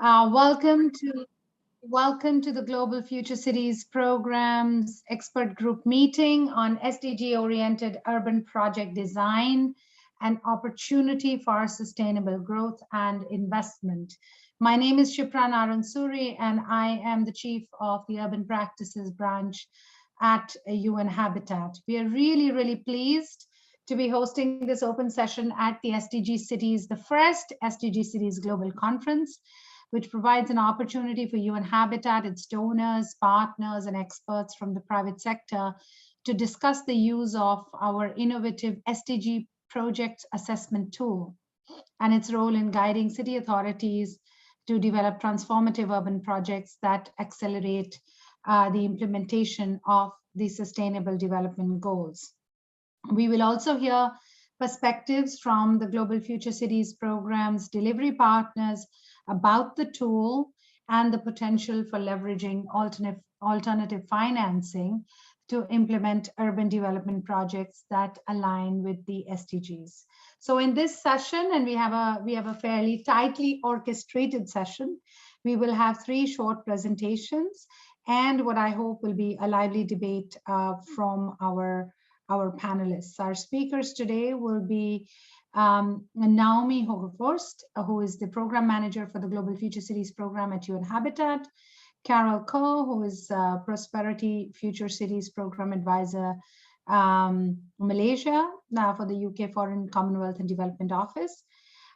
Welcome to the Global Future Cities Program's expert group meeting on SDG-oriented urban project design and opportunity for sustainable growth and investment. My name is Shipra Naransuri, and I am the Chief of the Urban Practices Branch at UN Habitat. We are really pleased to be hosting this open session at the SDG Cities, the first SDG Cities Global Conference, which provides an opportunity for UN Habitat, its donors, partners, and experts from the private sector to discuss the use of our innovative SDG project assessment tool and its role in guiding city authorities to develop transformative urban projects that accelerate the implementation of the Sustainable Development Goals. We will also hear perspectives from the Global Future Cities program's delivery partners about the tool and the potential for leveraging alternative financing to implement urban development projects that align with the SDGs. So in this session, and we have a fairly tightly orchestrated session, we will have 3 short presentations and what I hope will be a lively debate from our panelists. Our speakers today will be Naomi Hogerforst, who is the program manager for the Global Future Cities program at UN Habitat, Carol Koh, who is Prosperity Future Cities program advisor, Malaysia, for the UK Foreign, Commonwealth and Development Office,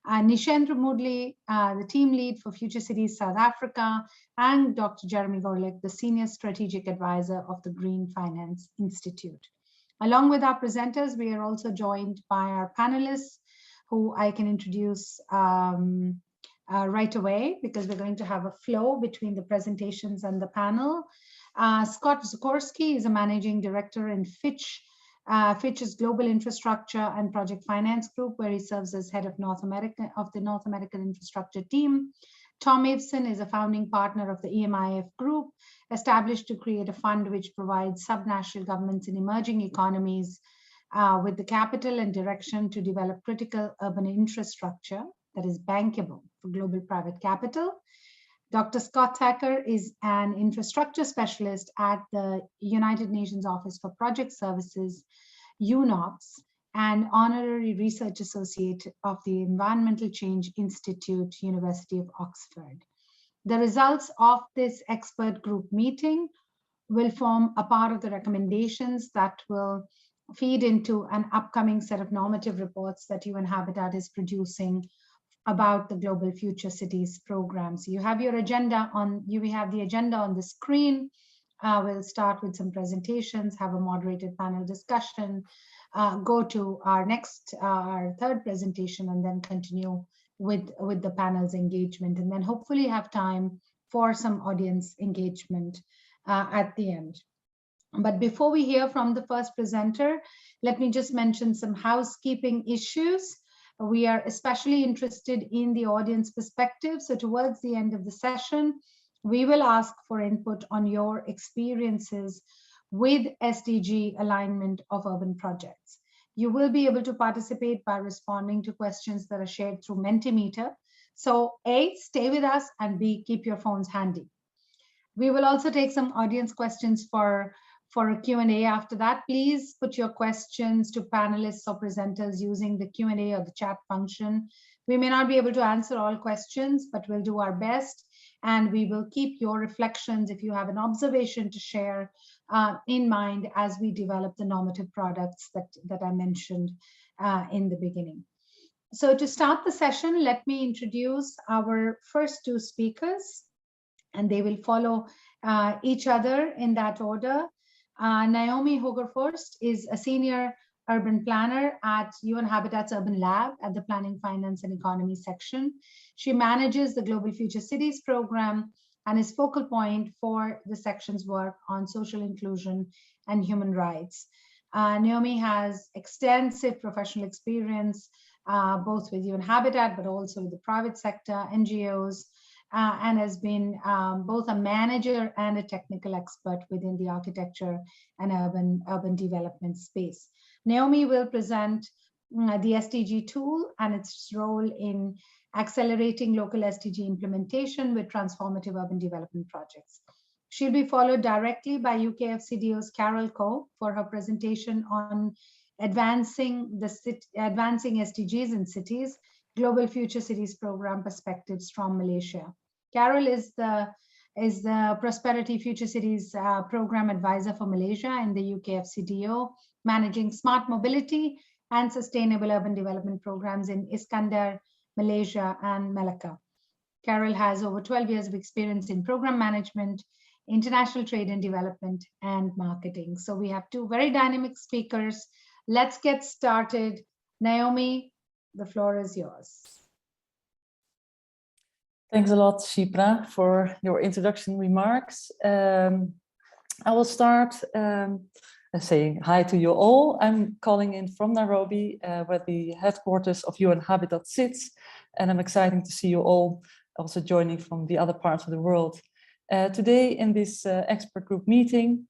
Nishendra Moodley, the team lead for Future Cities South Africa, and Dr. Jeremy Gorelick, the senior strategic advisor of the Green Finance Institute. Along with our presenters, we are also joined by our panelists, who I can introduce right away, because we're going to have a flow between the presentations and the panel. Scott Zukorski is a managing director in Fitch's Global Infrastructure and Project Finance Group, where he serves as head of the North American Infrastructure team. Tom Avson is a founding partner of the EMIF Group, established to create a fund which provides subnational governments in emerging economies with the capital and direction to develop critical urban infrastructure that is bankable for global private capital. Dr. Scott Thacker is an infrastructure specialist at the United Nations Office for Project Services, UNOPS, and honorary research associate of the Environmental Change Institute, University of Oxford. The results of this expert group meeting will form a part of the recommendations that will feed into an upcoming set of normative reports that UN Habitat is producing about the Global Future Cities program. So you have your agenda on, we have the agenda on the screen. We'll start with some presentations, have a moderated panel discussion, go to our third presentation, and then continue with the panel's engagement, and then hopefully have time for some audience engagement at the end. But before we hear from the first presenter, let me just mention some housekeeping issues. We are especially interested in the audience perspective. So towards the end of the session, we will ask for input on your experiences with SDG alignment of urban projects. You will be able to participate by responding to questions that are shared through Mentimeter. So A, stay with us, and B, keep your phones handy. We will also take some audience questions for a Q&A after that. Please put your questions to panelists or presenters using the Q&A or the chat function. We may not be able to answer all questions, but we'll do our best, and we will keep your reflections, if you have an observation to share, in mind as we develop the normative products that I mentioned in the beginning. So to start the session, let me introduce our first 2 speakers, and they will follow each other in that order. Naomi Hogerforst is a senior urban planner at UN Habitat's Urban Lab at the Planning, Finance and Economy section. She manages the Global Future Cities program and is focal point for the section's work on social inclusion and human rights. Naomi has extensive professional experience, both with UN Habitat, but also with the private sector, NGOs, and has been both a manager and a technical expert within the architecture and urban development space. Naomi will present the SDG tool and its role in accelerating local SDG implementation with transformative urban development projects. She'll be followed directly by UKFCDO's Carol Coe for her presentation on advancing SDGs in cities, Global Future Cities Program Perspectives from Malaysia. Carol is the Prosperity Future Cities Program Advisor for Malaysia in the UKFCDO, managing smart mobility and sustainable urban development programs in Iskandar, Malaysia, and Malacca. Carol has over 12 years of experience in program management, international trade and development, and marketing. So we have two very dynamic speakers. Let's get started. Naomi, the floor is yours. Thanks a lot, Shipra, for your introduction remarks. I will start saying hi to you all. I'm calling in from Nairobi, where the headquarters of UN Habitat sits, and I'm excited to see you all also joining from the other parts of the world. Today in this expert group meeting,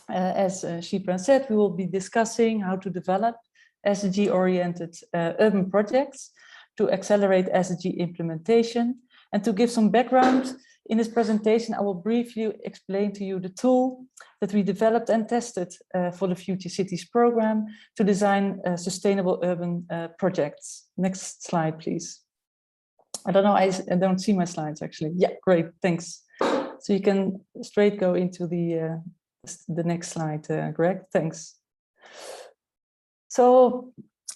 as Shipra said, we will be discussing how to develop SDG-oriented urban projects to accelerate SDG implementation. And to give some background in this presentation, I will briefly explain to you the tool that we developed and tested for the Future Cities program to design sustainable urban projects. Next slide, please. I don't know, I don't see my slides actually. Yeah, great, thanks. So you can straight go into the next slide, Greg, thanks. So,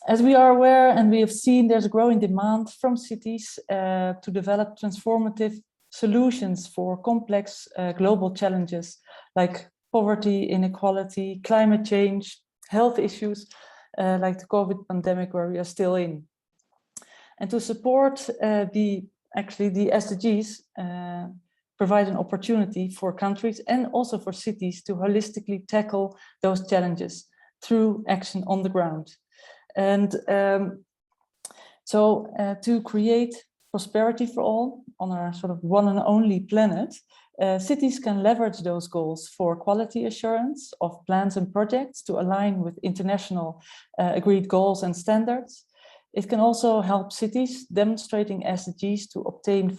as we are aware and we have seen, there's a growing demand from cities to develop transformative solutions for complex global challenges like poverty, inequality, climate change, health issues like the COVID pandemic where we are still in. And to support the SDGs provide an opportunity for countries and also for cities to holistically tackle those challenges through action on the ground. And to create prosperity for all on our sort of one and only planet, cities can leverage those goals for quality assurance of plans and projects to align with international agreed goals and standards. It can also help cities demonstrating SDGs to obtain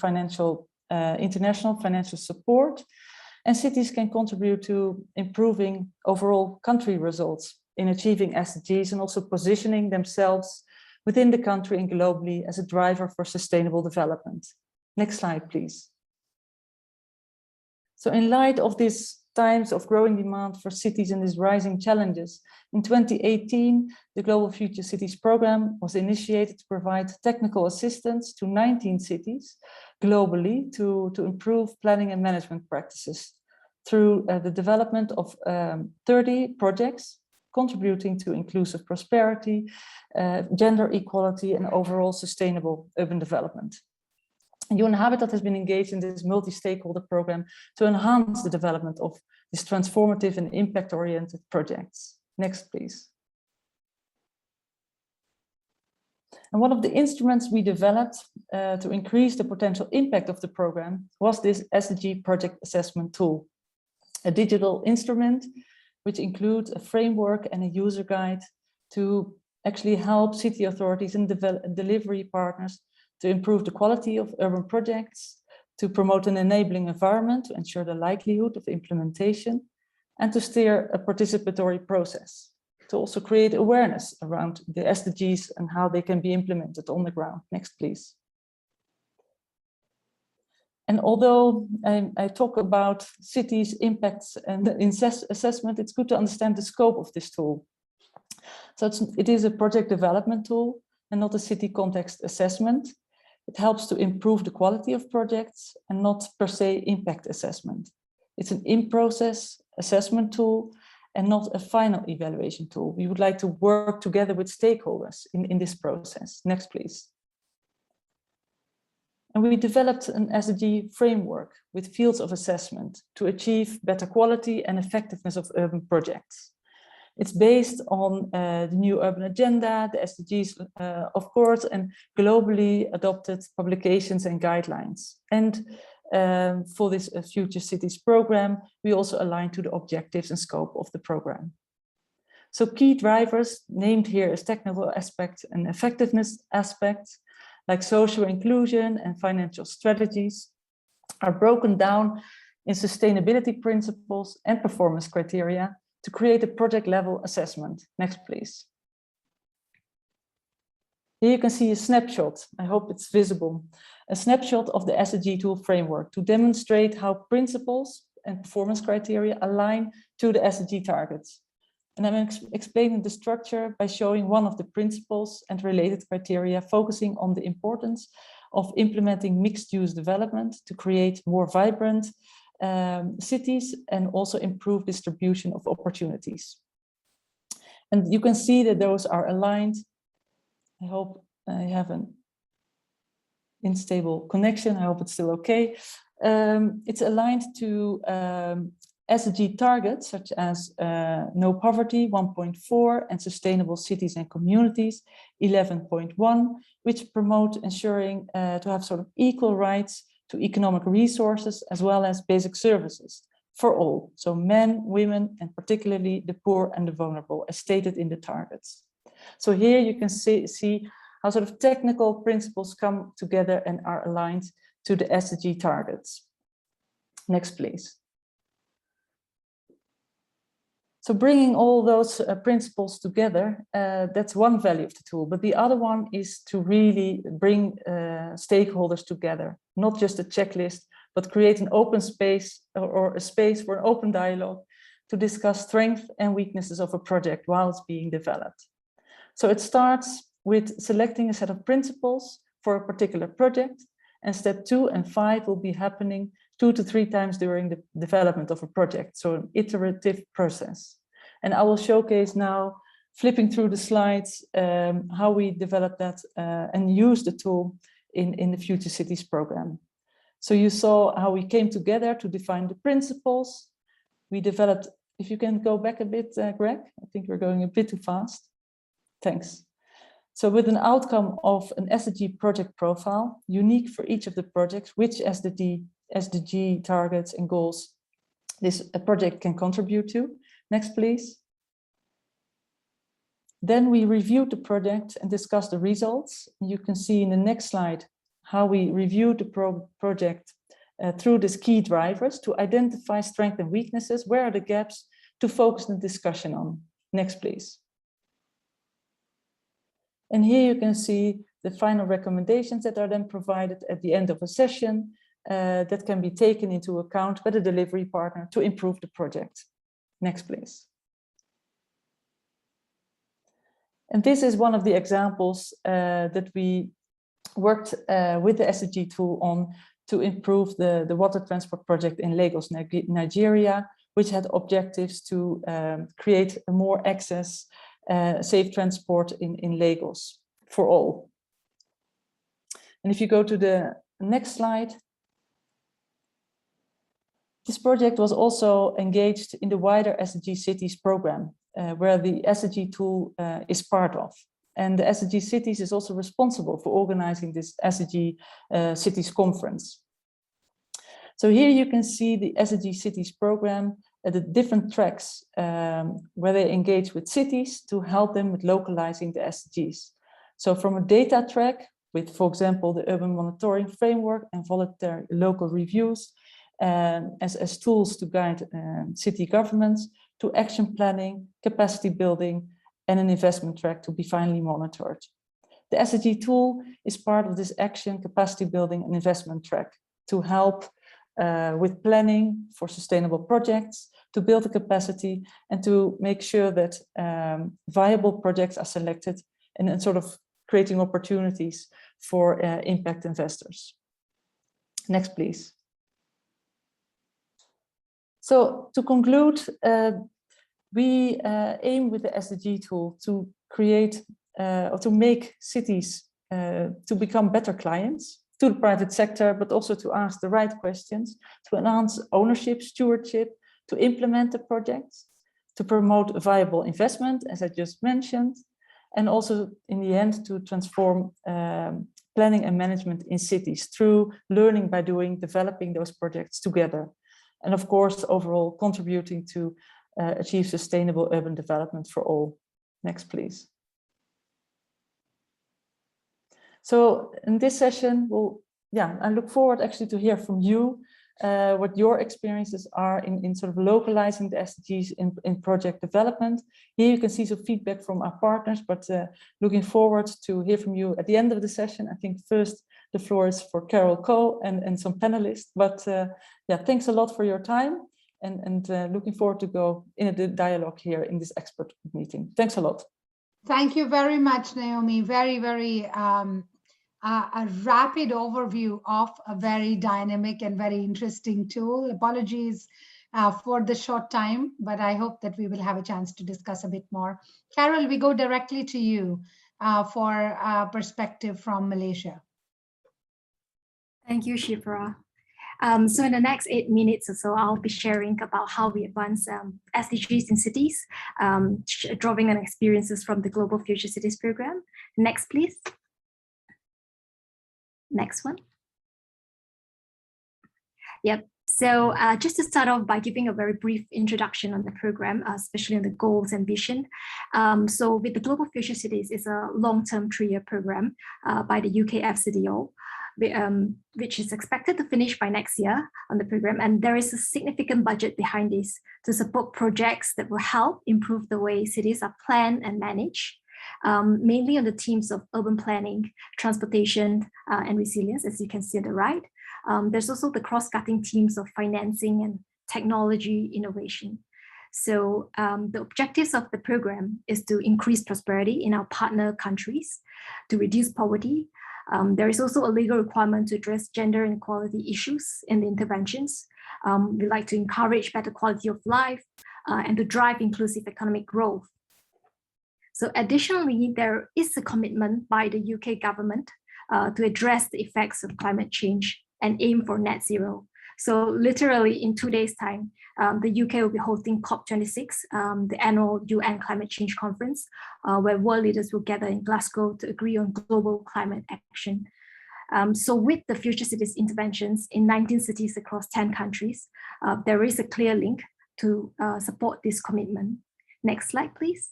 international financial support, and cities can contribute to improving overall country results in achieving SDGs and also positioning themselves within the country and globally as a driver for sustainable development. Next slide, please. So in light of these times of growing demand for cities and these rising challenges, in 2018, the Global Future Cities program was initiated to provide technical assistance to 19 cities globally to improve planning and management practices through the development of 30 projects contributing to inclusive prosperity, gender equality, and overall sustainable urban development. UN Habitat has been engaged in this multi-stakeholder program to enhance the development of these transformative and impact-oriented projects. Next, please. And one of the instruments we developed to increase the potential impact of the program was this SDG project assessment tool, a digital instrument which includes a framework and a user guide to actually help city authorities and delivery partners to improve the quality of urban projects, to promote an enabling environment to ensure the likelihood of implementation, and to steer a participatory process, to also create awareness around the SDGs and how they can be implemented on the ground. Next, please. And although I talk about cities' impacts and assessment, it's good to understand the scope of this tool. So it is a project development tool and not a city context assessment. It helps to improve the quality of projects and not per se impact assessment. It's an in-process assessment tool and not a final evaluation tool. We would like to work together with stakeholders in this process. Next, please. And we developed an SDG framework with fields of assessment to achieve better quality and effectiveness of urban projects. It's based on the new urban agenda, the SDGs, of course, and globally adopted publications and guidelines. And for this Future Cities program, we also align to the objectives and scope of the program. So key drivers named here as technical aspects and effectiveness aspects. like social inclusion and financial strategies, are broken down in sustainability principles and performance criteria to create a project level assessment. Next, please. Here you can see a snapshot, I hope it's visible, a snapshot of the SDG tool framework to demonstrate how principles and performance criteria align to the SDG targets. And I'm explaining the structure by showing one of the principles and related criteria, focusing on the importance of implementing mixed-use development to create more vibrant cities and also improve distribution of opportunities. And you can see that those are aligned. I hope I have an unstable connection. I hope it's still okay. It's aligned to SDG targets such as no poverty 1.4 and sustainable cities and communities 11.1, which promote ensuring to have sort of equal rights to economic resources as well as basic services for all. So men, women, and particularly the poor and the vulnerable, as stated in the targets. So here you can see how sort of technical principles come together and are aligned to the SDG targets. Next, please. So bringing all those principles together, that's one value of the tool. But the other one is to really bring stakeholders together, not just a checklist, but create an open space or a space for an open dialogue to discuss strengths and weaknesses of a project while it's being developed. So it starts with selecting a set of principles for a particular project, and step 2 and 5 will be happening 2 to 3 times during the development of a project, so an iterative process. And I will showcase now, flipping through the slides, how we developed that and use the tool in the Future Cities program. So you saw how we came together to define the principles. We developed, if you can go back a bit, Greg, I think we're going a bit too fast. Thanks. So with an outcome of an SDG project profile, unique for each of the projects, which SDG targets and goals this project can contribute to. Next, please. Then we reviewed the project and discussed the results. You can see in the next slide how we reviewed the project through these key drivers to identify strengths and weaknesses, where are the gaps, to focus the discussion on. Next, please. And here you can see the final recommendations that are then provided at the end of a session that can be taken into account by the delivery partner to improve the project. Next, please. And this is one of the examples that we worked with the SDG tool on to improve the water transport project in Lagos, Nigeria, which had objectives to create more access, safe transport in Lagos for all. And if you go to the next slide, this project was also engaged in the wider SDG Cities program, where the SDG tool is part of. And the SDG Cities is also responsible for organizing this SDG Cities Conference. So here you can see the SDG Cities program at the different tracks where they engage with cities to help them with localizing the SDGs. So from a data track with, for example, the urban monitoring framework and voluntary local reviews as tools to guide city governments, to action planning, capacity building, and an investment track to be finally monitored. The SDG tool is part of this action, capacity building, and investment track to help with planning for sustainable projects, to build the capacity, and to make sure that viable projects are selected and sort of creating opportunities for impact investors. Next, please. So to conclude, we aim with the SDG tool to create or to make cities to become better clients to the private sector, but also to ask the right questions, to enhance ownership, stewardship, to implement the projects, to promote viable investment, as I just mentioned, and also in the end to transform planning and management in cities through learning by doing, developing those projects together. And of course, overall contributing to achieve sustainable urban development for all. Next, please. So in this session, I look forward actually to hear from you what your experiences are in sort of localizing the SDGs in project development. Here you can see some feedback from our partners, but looking forward to hear from you at the end of the session. I think first the floor is for Carol Coe and some panelists, but thanks a lot for your time and looking forward to go in a dialogue here in this expert meeting. Thanks a lot. Thank you very much, Naomi. Very, very a rapid overview of a very dynamic and very interesting tool. Apologies for the short time, but I hope that we will have a chance to discuss a bit more. Carol, we go directly to you for perspective from Malaysia. Thank you, Shipra. So in the next 8 minutes or so, I'll be sharing about how we advance SDGs in cities, drawing on experiences from the Global Future Cities program. Next, please. Next one. Yep. So just to start off by giving a very brief introduction on the program, especially on the goals and vision. So with the Global Future Cities, it's a long-term 3-year program by the UK FCDO, which is expected to finish by next year on the program. And there is a significant budget behind this to support projects that will help improve the way cities are planned and managed, mainly on the themes of urban planning, transportation, and resilience, as you can see on the right. There's also the cross-cutting themes of financing and technology innovation. So the objectives of the program is to increase prosperity in our partner countries, to reduce poverty. There is also a legal requirement to address gender inequality issues in the interventions. We like to encourage better quality of life and to drive inclusive economic growth. So additionally, there is a commitment by the UK government to address the effects of climate change and aim for net zero. So literally in 2 days' time, the UK will be hosting COP26, the annual UN Climate Change Conference, where world leaders will gather in Glasgow to agree on global climate action. So with the Future Cities interventions in 19 cities across 10 countries, there is a clear link to support this commitment. Next slide, please.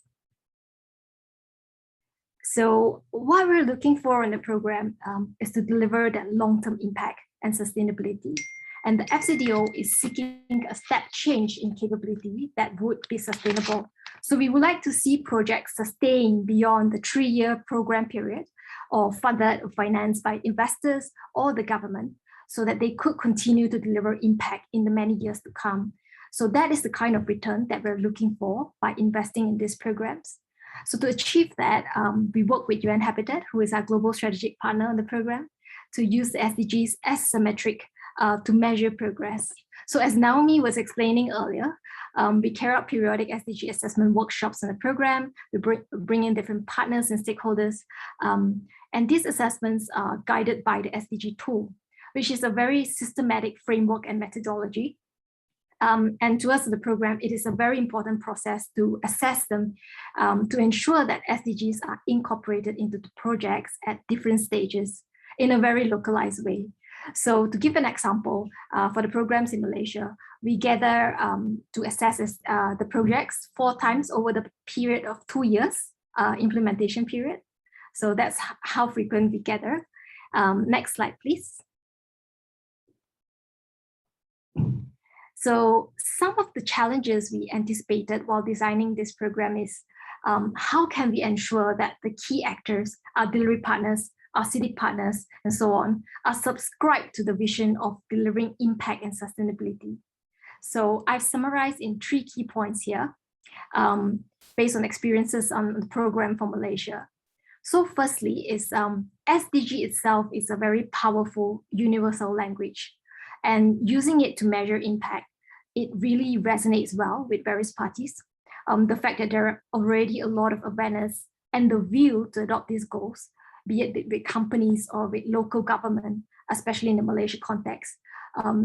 So what we're looking for in the program is to deliver that long-term impact and sustainability. And the FCDO is seeking a step change in capability that would be sustainable. So we would like to see projects sustain beyond the 3-year program period or funded or financed by investors or the government so that they could continue to deliver impact in the many years to come. So that is the kind of return that we're looking for by investing in these programs. So to achieve that, we work with UN Habitat, who is our global strategic partner on the program, to use the SDGs as a metric to measure progress. So as Naomi was explaining earlier, we carry out periodic SDG assessment workshops in the program. We bring in different partners and stakeholders. And these assessments are guided by the SDG tool, which is a very systematic framework and methodology. And to us in the program, it is a very important process to assess them to ensure that SDGs are incorporated into the projects at different stages in a very localized way. So to give an example, for the programs in Malaysia, we gather to assess the projects 4 times over the period of 2 years, implementation period. So that's how frequent we gather. Next slide, please. So some of the challenges we anticipated while designing this program is how can we ensure that the key actors, our delivery partners, our city partners, and so on, are subscribed to the vision of delivering impact and sustainability. So I've summarized in 3 key points here, based on experiences on the program for Malaysia. So firstly is SDG itself is a very powerful universal language, and using it to measure impact, it really resonates well with various parties. The fact that there are already a lot of awareness and the will to adopt these goals, be it with companies or with local government, especially in the Malaysia context.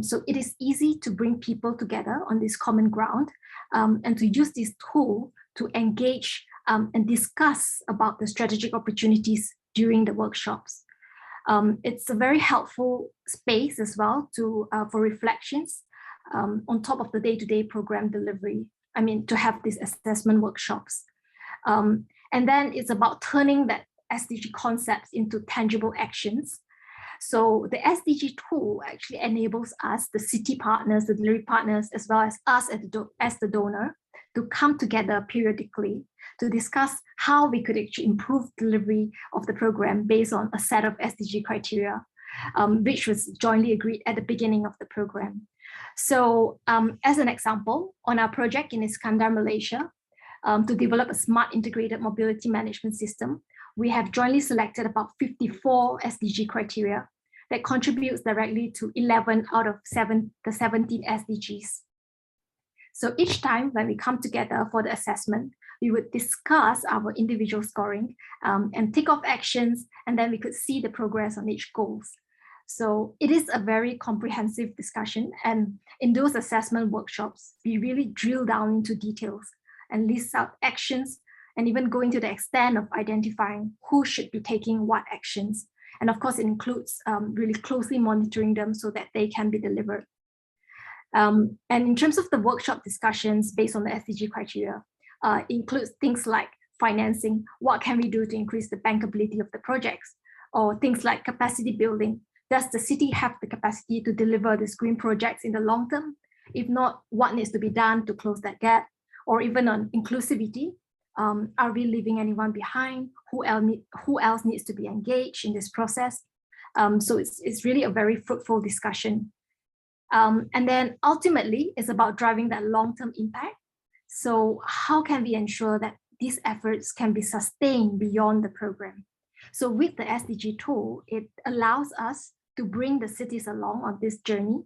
So it is easy to bring people together on this common ground and to use this tool to engage and discuss about the strategic opportunities during the workshops. It's a very helpful space as well to for reflections on top of the day-to-day program delivery. I mean, to have these assessment workshops. And then it's about turning that SDG concepts into tangible actions. So the SDG tool actually enables us, the city partners, the delivery partners, as well as us as the donor, to come together periodically to discuss how we could actually improve delivery of the program based on a set of SDG criteria, which was jointly agreed at the beginning of the program. So as an example, on our project in Iskandar, Malaysia, to develop a smart integrated mobility management system, we have jointly selected about 54 SDG criteria that contributes directly to 11 out of the 17 SDGs. So each time when we come together for the assessment, we would discuss our individual scoring and tick off actions, and then we could see the progress on each goals. So it is a very comprehensive discussion, and in those assessment workshops, we really drill down into details and list out actions, and even going to the extent of identifying who should be taking what actions. And of course, it includes really closely monitoring them so that they can be delivered. And in terms of the workshop discussions based on the SDG criteria, includes things like financing, what can we do to increase the bankability of the projects, or things like capacity building. Does the city have the capacity to deliver these green projects in the long term? If not, what needs to be done to close that gap? Or even on inclusivity, are we leaving anyone behind? Who else needs to be engaged in this process? So it's really a very fruitful discussion. And then ultimately, it's about driving that long-term impact. So how can we ensure that these efforts can be sustained beyond the program? So with the SDG tool, it allows us to bring the cities along on this journey.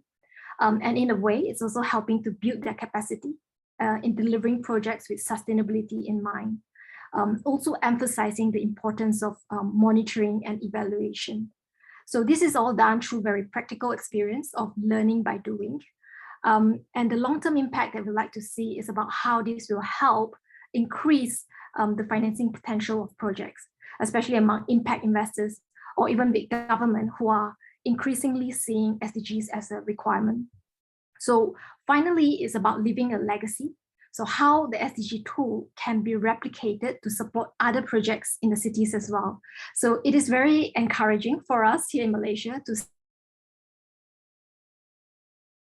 And in a way, it's also helping to build their capacity in delivering projects with sustainability in mind. Also emphasizing the importance of monitoring and evaluation. So this is all done through very practical experience of learning by doing. And the long-term impact that we'd like to see is about how this will help increase the financing potential of projects, especially among impact investors or even big government who are increasingly seeing SDGs as a requirement. So finally, it's about leaving a legacy. So how the SDG tool can be replicated to support other projects in the cities as well. So it is very encouraging for us here in Malaysia to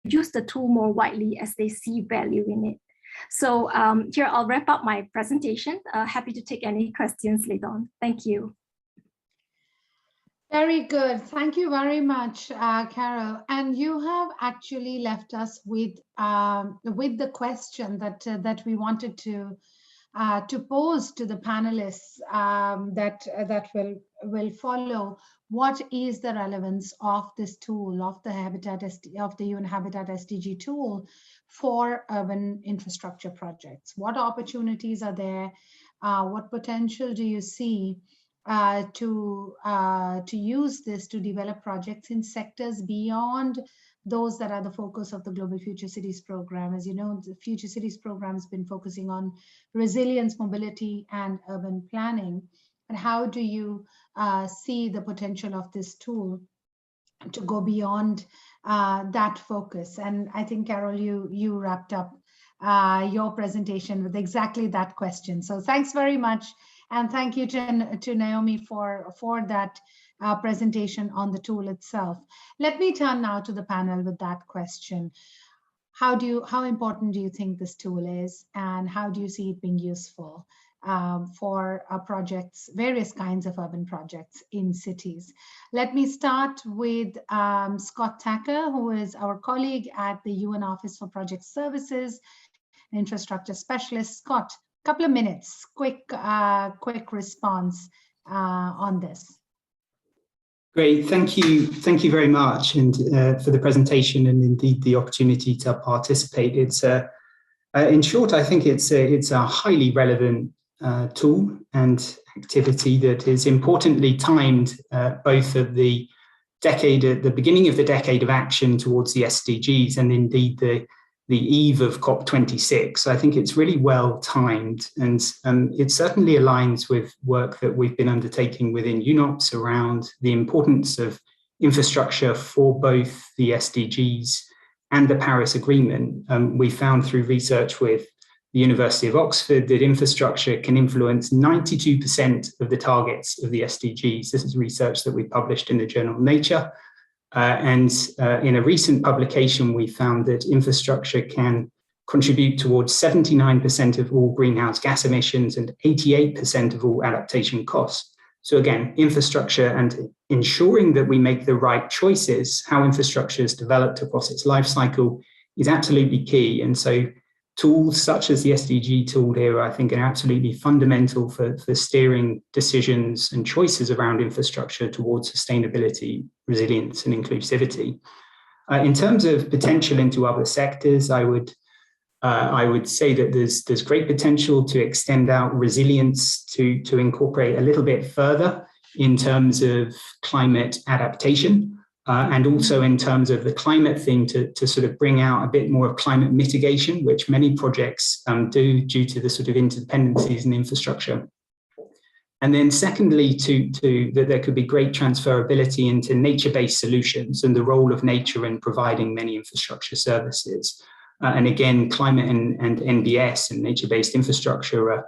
use the tool more widely as they see value in it. So here I'll wrap up my presentation. Happy to take any questions later on. Thank you. Very good. Thank you very much, Carol. And you have actually left us with the question that we wanted to pose to the panelists that will follow. What is the relevance of this tool, of the UN Habitat SDG tool for urban infrastructure projects? What opportunities are there? What potential do you see to use this to develop projects in sectors beyond those that are the focus of the Global Future Cities program? As you know, the Future Cities program has been focusing on resilience, mobility, and urban planning. And how do you see the potential of this tool to go beyond that focus? And I think, Carol, you wrapped up your presentation with exactly that question. So thanks very much. And thank you to Naomi for that presentation on the tool itself. Let me turn now to the panel with that question. How important do you think this tool is, and how do you see it being useful for projects, various kinds of urban projects in cities? Let me start with Scott Tacker, who is our colleague at the UN Office for Project Services, infrastructure specialist. Scott, couple of minutes, quick response on this. Great, thank you very much, and for the presentation and indeed the opportunity to participate. It's in short, I think it's a highly relevant tool and activity that is importantly timed both at the beginning of the decade of action towards the SDGs, and indeed the eve of COP26. I think it's really well timed, and it certainly aligns with work that we've been undertaking within UNOPS around the importance of infrastructure for both the SDGs and the Paris Agreement. We found through research with the University of Oxford that infrastructure can influence 92% of the targets of the SDGs. This is research that we published in the journal Nature. And in a recent publication, we found that infrastructure can contribute towards 79% of all greenhouse gas emissions and 88% of all adaptation costs. So again, infrastructure and ensuring that we make the right choices, how infrastructure is developed across its life cycle, is absolutely key. And so tools such as the SDG tool here, I think, are absolutely fundamental for steering decisions and choices around infrastructure towards sustainability, resilience, and inclusivity. In terms of potential into other sectors, I would say that there's great potential to extend out resilience to incorporate a little bit further in terms of climate adaptation. And also in terms of the climate thing to sort of bring out a bit more of climate mitigation, which many projects do due to the sort of interdependencies in infrastructure. And then secondly, that there could be great transferability into nature-based solutions and the role of nature in providing many infrastructure services. And again, climate and NBS and nature-based infrastructure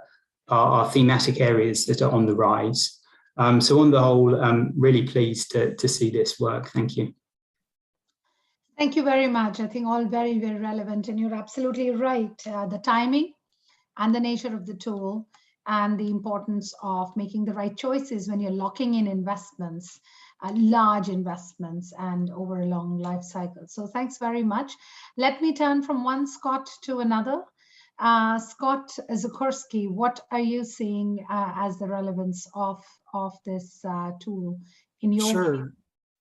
are thematic areas that are on the rise. So on the whole, I'm really pleased to see this work. Thank you. Thank you very much. I think all very, very relevant, and you're absolutely right. The timing and the nature of the tool and the importance of making the right choices when you're locking in investments, large investments, and over a long life cycle. So thanks very much. Let me turn from one Scott to another. Scott Zukorski, what are you seeing as the relevance of this tool in your view?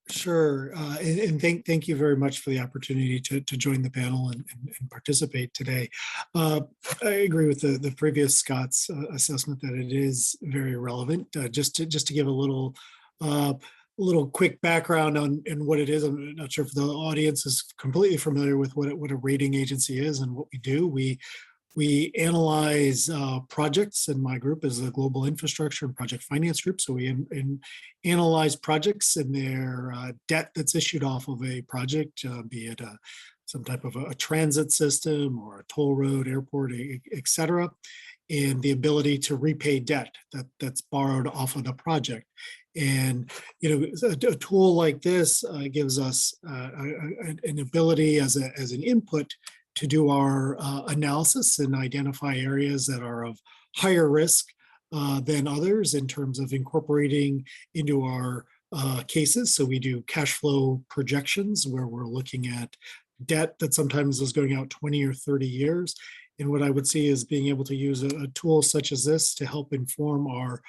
Sure. And thank you very much for the opportunity to join the panel and participate today. I agree with the previous Scott's assessment that it is very relevant. Just to give a little quick background on what it is. I'm not sure if the audience is completely familiar with what a rating agency is and what we do. We analyze projects, and my group is the Global Infrastructure and Project Finance Group. So we analyze projects and their debt that's issued off of a project, be it some type of a transit system or a toll road, airport, et cetera, and the ability to repay debt that's borrowed off of the project. And a tool like this gives us an ability as an input to do our analysis and identify areas that are of higher risk than others in terms of incorporating into our cases. So we do cash flow projections where we're looking at debt that sometimes is going out 20 or 30 years. And what I would see is being able to use a tool such as this to help inform our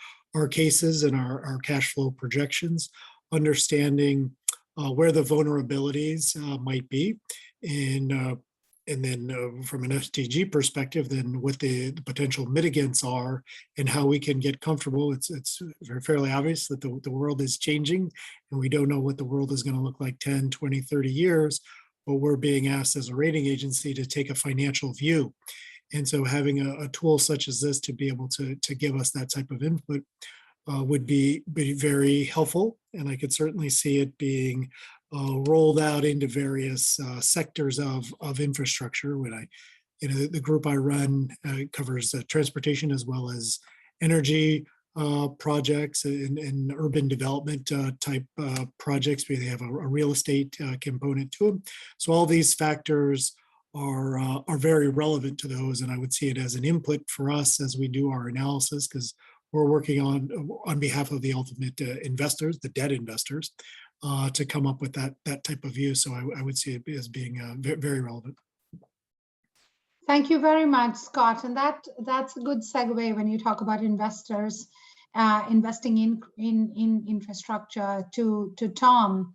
cases and our cash flow projections, understanding where the vulnerabilities might be, and then from an SDG perspective, then what the potential mitigants are and how we can get comfortable. It's fairly obvious that the world is changing and we don't know what the world is going to look like 10, 20, 30 years, but we're being asked as a rating agency to take a financial view. And so having a tool such as this to be able to give us that type of input would be very helpful. And I could certainly see it being rolled out into various sectors of infrastructure. When the group I run covers transportation as well as energy projects and urban development type projects. They have a real estate component to them. So all these factors are very relevant to those, and I would see it as an input for us as we do our analysis, because we're working on behalf of the ultimate investors, the debt investors, to come up with that type of view. So I would see it as being very relevant. Thank you very much, Scott. And that's a good segue when you talk about investors investing in infrastructure to Tom.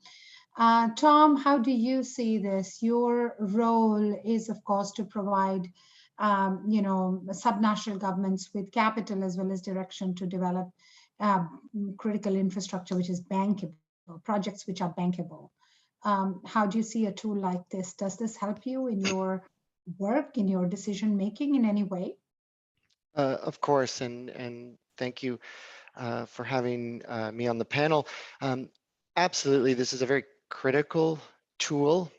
Tom, how do you see this? Your role is, of course, to provide subnational governments with capital as well as direction to develop critical infrastructure, which is bankable, projects which are bankable. How do you see a tool like this? Does this help you in your work, in your decision making in any way? Of course, and thank you for having me on the panel. Absolutely, this is a very critical tool.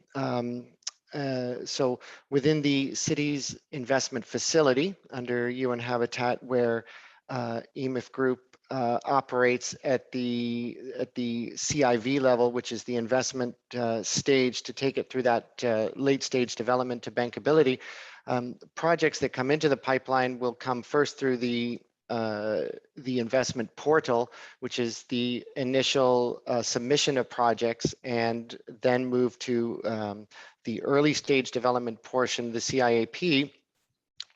So within the city's investment facility under UN Habitat, where EMIF Group operates at the CIV level, which is the investment stage to take it through that late stage development to bankability. Projects that come into the pipeline will come first through the investment portal, which is the initial submission of projects, and then move to the early stage development portion, the CIAP.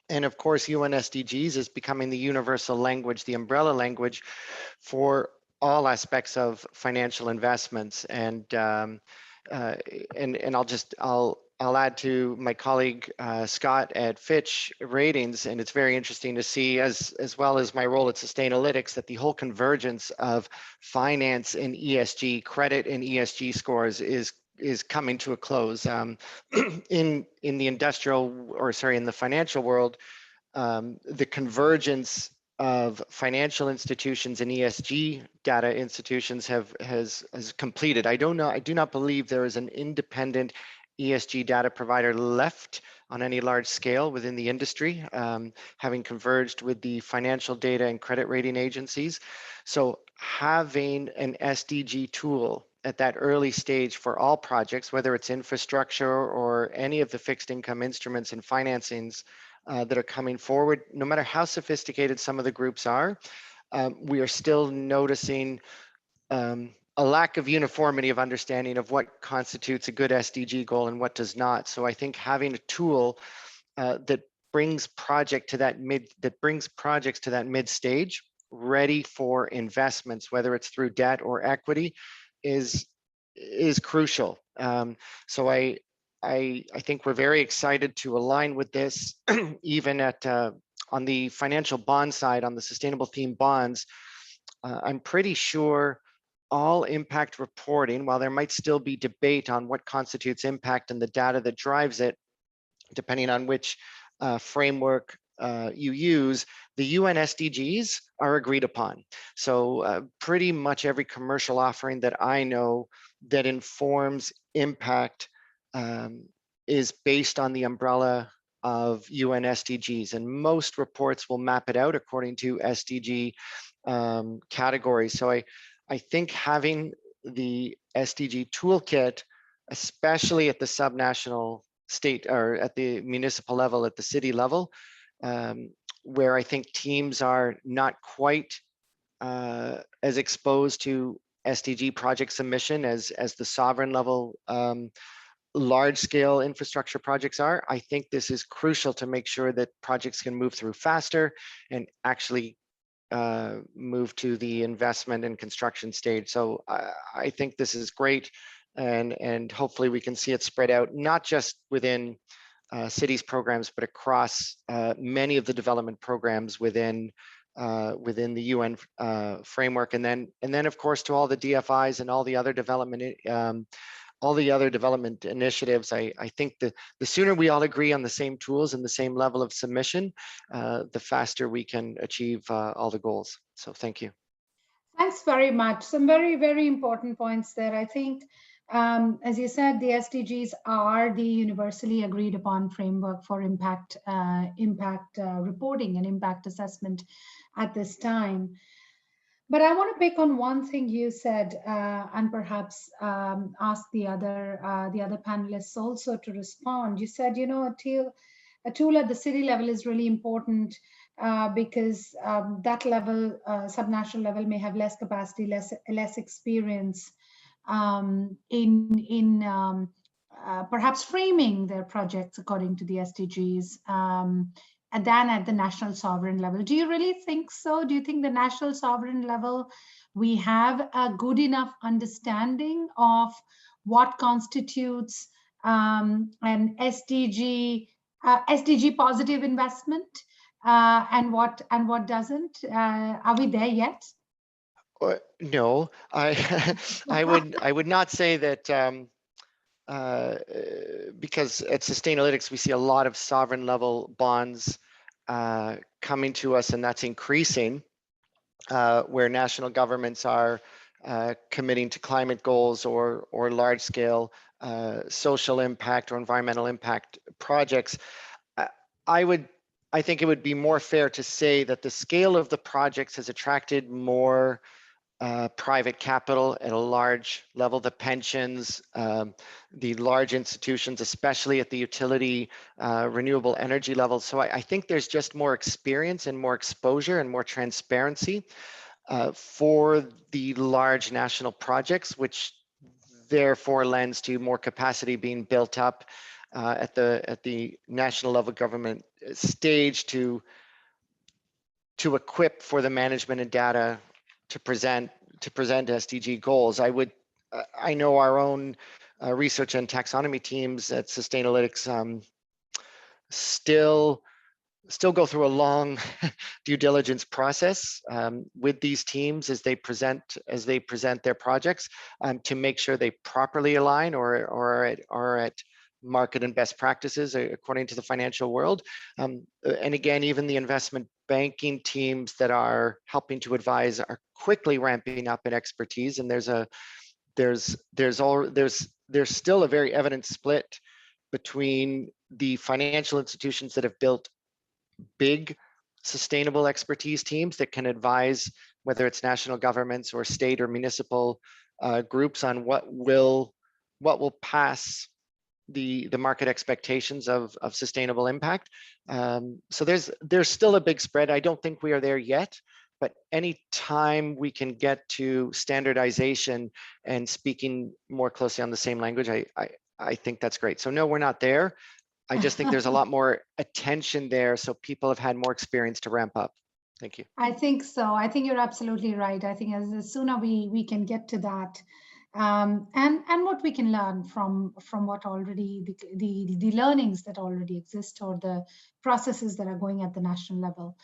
And of course, UN SDGs is becoming the universal language, the umbrella language for all aspects of financial investments. And I'll add to my colleague Scott at Fitch Ratings, and it's very interesting to see, as well as my role at Sustainalytics, that the whole convergence of finance and ESG, credit and ESG scores is coming to a close. In the in the financial world, the convergence of financial institutions and ESG data institutions has completed. I do not believe there is an independent ESG data provider left on any large scale within the industry, having converged with the financial data and credit rating agencies. So having an SDG tool at that early stage for all projects, whether it's infrastructure or any of the fixed income instruments and financings that are coming forward, no matter how sophisticated some of the groups are, we are still noticing a lack of uniformity of understanding of what constitutes a good SDG goal and what does not. So I think having a tool that brings projects to that mid stage, ready for investments, whether it's through debt or equity, is crucial. So I think we're very excited to align with this, even at on the financial bond side, on the sustainable theme bonds. I'm pretty sure all impact reporting, while there might still be debate on what constitutes impact and the data that drives it, depending on which framework you use, the UN SDGs are agreed upon. So pretty much every commercial offering that I know that informs impact is based on the umbrella of UN SDGs, and most reports will map it out according to SDG categories. So I think having the SDG toolkit, especially at the subnational state or at the municipal level, at the city level, where I think teams are not quite as exposed to SDG project submission as the sovereign level large scale infrastructure projects are. I think this is crucial to make sure that projects can move through faster and actually move to the investment and construction stage. So I think this is great, and hopefully we can see it spread out, not just within cities programs, but across many of the development programs within the UN framework, and then of course to all the DFIs and all the other development initiatives. I think the sooner we all agree on the same tools and the same level of submission, the faster we can achieve all the goals. So thank you. Thanks very much. Some very, very important points there. I think, as you said, the SDGs are the universally agreed upon framework for impact reporting and impact assessment at this time. But I want to pick on one thing you said, and perhaps ask the other panelists also to respond. You said, you know, a tool at the city level is really important because that level, subnational level, may have less capacity, less experience in perhaps framing their projects according to the SDGs. Than at the national sovereign level. Do you really think so? Do you think the national sovereign level, we have a good enough understanding of what constitutes an SDG positive investment and what doesn't? Are we there yet? No, I would not say that. Because at Sustainalytics, we see a lot of sovereign level bonds coming to us, and that's increasing, where national governments are committing to climate goals or large-scale social impact or environmental impact projects. I think it would be more fair to say that the scale of the projects has attracted more private capital at a large level, the pensions, the large institutions, especially at the utility, renewable energy level. So I think there's just more experience and more exposure and more transparency for the large national projects, which therefore lends to more capacity being built up at the national level government stage to equip for the management and data to present SDG goals. I know our own research and taxonomy teams at Sustainalytics still go through a long due diligence process with these teams as they present their projects to make sure they properly align or are at market and best practices according to the financial world. And again, even the investment banking teams that are helping to advise are quickly ramping up in expertise. And there's still a very evident split between the financial institutions that have built big sustainable expertise teams that can advise whether it's national governments or state or municipal groups on what will pass the market expectations of sustainable impact. So there's still a big spread. I don't think we are there yet, but any time we can get to standardization and speaking more closely on the same language, I think that's great. So no, we're not there. I just think there's a lot more attention there, so people have had more experience to ramp up. Thank you. I think so. I think you're absolutely right. I think as the sooner we can get to that, and what we can learn from what already the learnings that already exist or the processes that are going at the national level.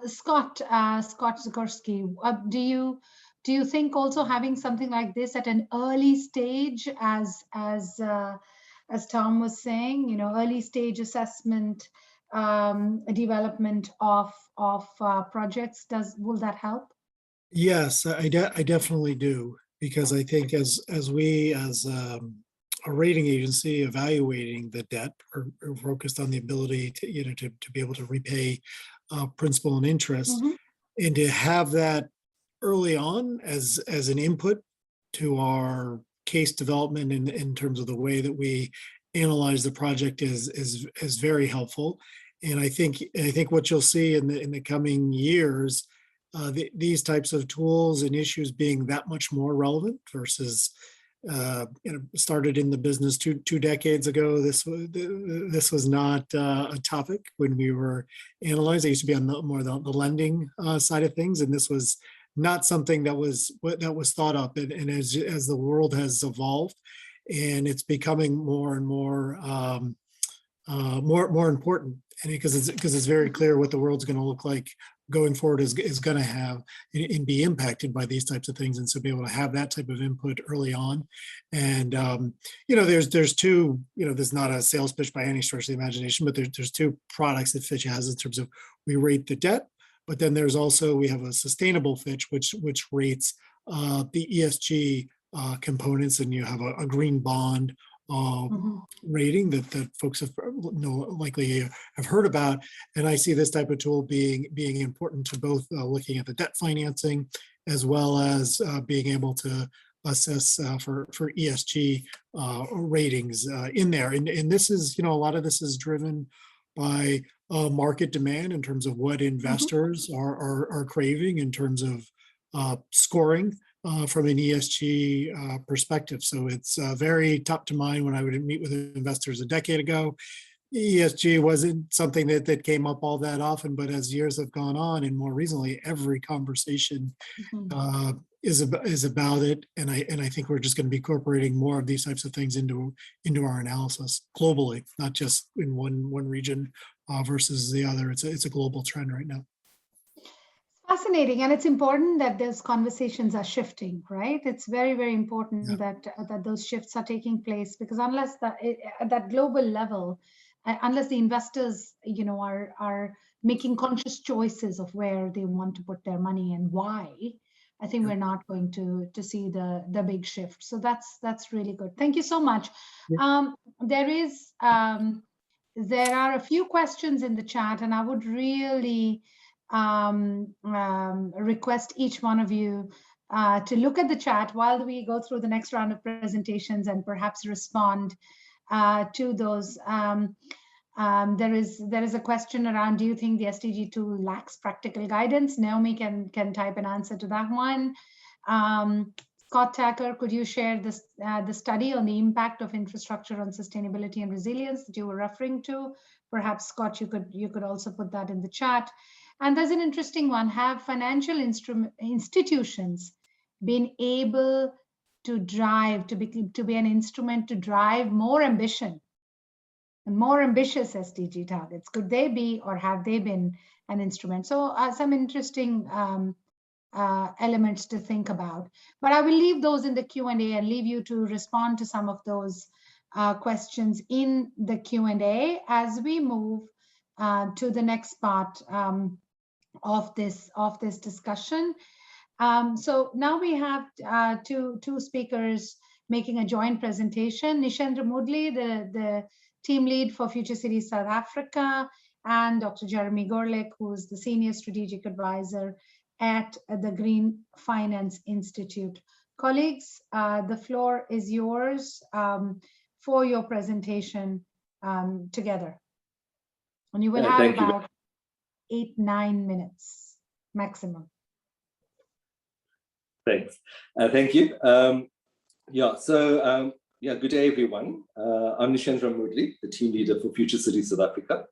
Scott Zagorski, do you think also having something like this at an early stage, as Tom was saying, early stage assessment, development of projects, will that help? Yes, I definitely do, because I think as we as a rating agency evaluating the debt are focused on the ability to to be able to repay principal and interest, and to have that early on as an input to our case development in terms of the way that we analyze the project is very helpful. And I think what you'll see in the coming years, these types of tools and issues being that much more relevant versus started in the business two decades ago. This was not a topic when we were analyzed. I used to be on more the lending side of things, and this was not something that was thought up. And as the world has evolved, and it's becoming more and more important, and because it's very clear what the world's going to look like going forward is going to have and be impacted by these types of things. And so be able to have that type of input early on. And there's two, there's not a sales pitch by any stretch of the imagination, but there's two products that Fitch has in terms of we rate the debt. But then there's also, we have a sustainable Fitch, which rates the ESG components, and you have a green bond rating that folks have likely have heard about. And I see this type of tool being important to both looking at the debt financing as well as being able to assess for ESG ratings in there. And this is, a lot of this is driven by market demand in terms of what investors are craving in terms of scoring from an ESG perspective. So it's very top to mind when I would meet with investors a decade ago. ESG wasn't something that came up all that often, but as years have gone on, and more recently, every conversation is about it. And I think we're just going to be incorporating more of these types of things into our analysis globally, not just in one region versus the other. It's a global trend right now. Fascinating, and it's important that those conversations are shifting, right? It's very, very important that those shifts are taking place, because unless at that global level, unless the investors, are making conscious choices of where they want to put their money and why, I think we're not going to see the big shift. So that's really good. Thank you so much. There are a few questions in the chat, and I would really request each one of you to look at the chat while we go through the next round of presentations and perhaps respond to those. There is a question around, do you think the SDG 2 lacks practical guidance? Naomi can type an answer to that one. Scott Tacker, could you share this, the study on the impact of infrastructure on sustainability and resilience that you were referring to? Perhaps, Scott, you could also put that in the chat. And there's an interesting one. Have financial institutions been able to drive, to be an instrument to drive more ambition and more ambitious SDG targets? Could they be, or have they been an instrument? So some interesting elements to think about. But I will leave those in the Q&A and leave you to respond to some of those questions in the Q&A as we move to the next part of this discussion. So now we have two speakers making a joint presentation. Nishendra Moodley, the team lead for Future Cities South Africa, and Dr. Jeremy Gorlick, who is the Senior Strategic Advisor at the Green Finance Institute. Colleagues, the floor is yours for your presentation together. And you will have about 8-9 minutes maximum. Thanks. Thank you. Good day, everyone. I'm Nishendra Moodley, the team leader for Future Cities South Africa,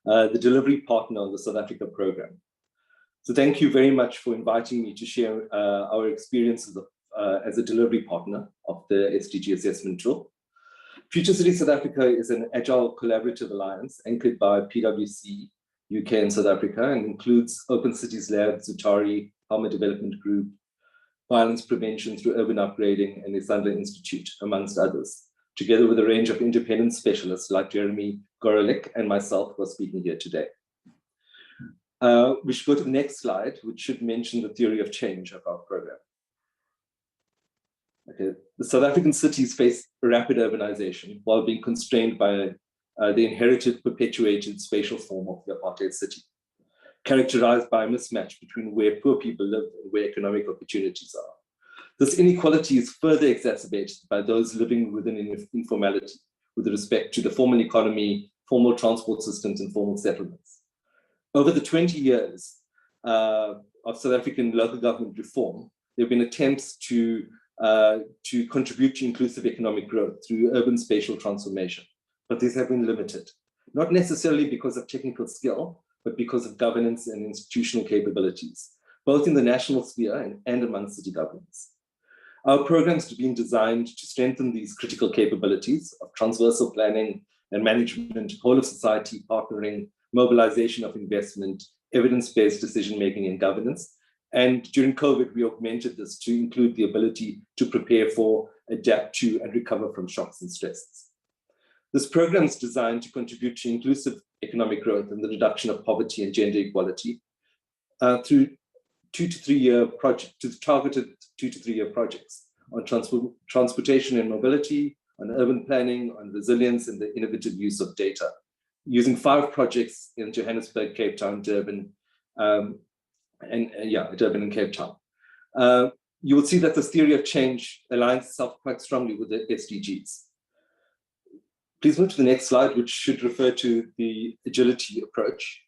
the delivery partner on the South Africa program. So thank you very much for inviting me to share our experiences as a delivery partner of the SDG assessment tool. Future Cities South Africa is an agile collaborative alliance anchored by PwC, UK and South Africa, and includes Open Cities Lab, Zutari, Palmer Development Group, Violence Prevention through Urban Upgrading, and the Sandler Institute, amongst others, together with a range of independent specialists like Jeremy Gorlick and myself who are speaking here today. We should go to the next slide, which should mention the theory of change of our program. Okay, the South African cities face rapid urbanization while being constrained by the inherited, perpetuated spatial form of the apartheid city, characterized by a mismatch between where poor people live and where economic opportunities are. This inequality is further exacerbated by those living within informality with respect to the formal economy, formal transport systems, and formal settlements. Over the 20 years of South African local government reform, there have been attempts to contribute to inclusive economic growth through urban spatial transformation, but these have been limited, not necessarily because of technical skill, but because of governance and institutional capabilities, both in the national sphere and among city governments. Our programs have been designed to strengthen these critical capabilities of transversal planning and management, whole of society partnering, mobilization of investment, evidence-based decision-making and governance. And during COVID, we augmented this to include the ability to prepare for, adapt to, and recover from shocks and stresses. This program is designed to contribute to inclusive economic growth and the reduction of poverty and gender equality through 2 to 3 year targeted 2 to 3 year projects on transportation and mobility, on urban planning, on resilience, and the innovative use of data, using 5 projects in Johannesburg, Cape Town, Durban, Durban and Cape Town. You will see that this theory of change aligns itself quite strongly with the SDGs. Please move to the next slide, which should refer to the agility approach.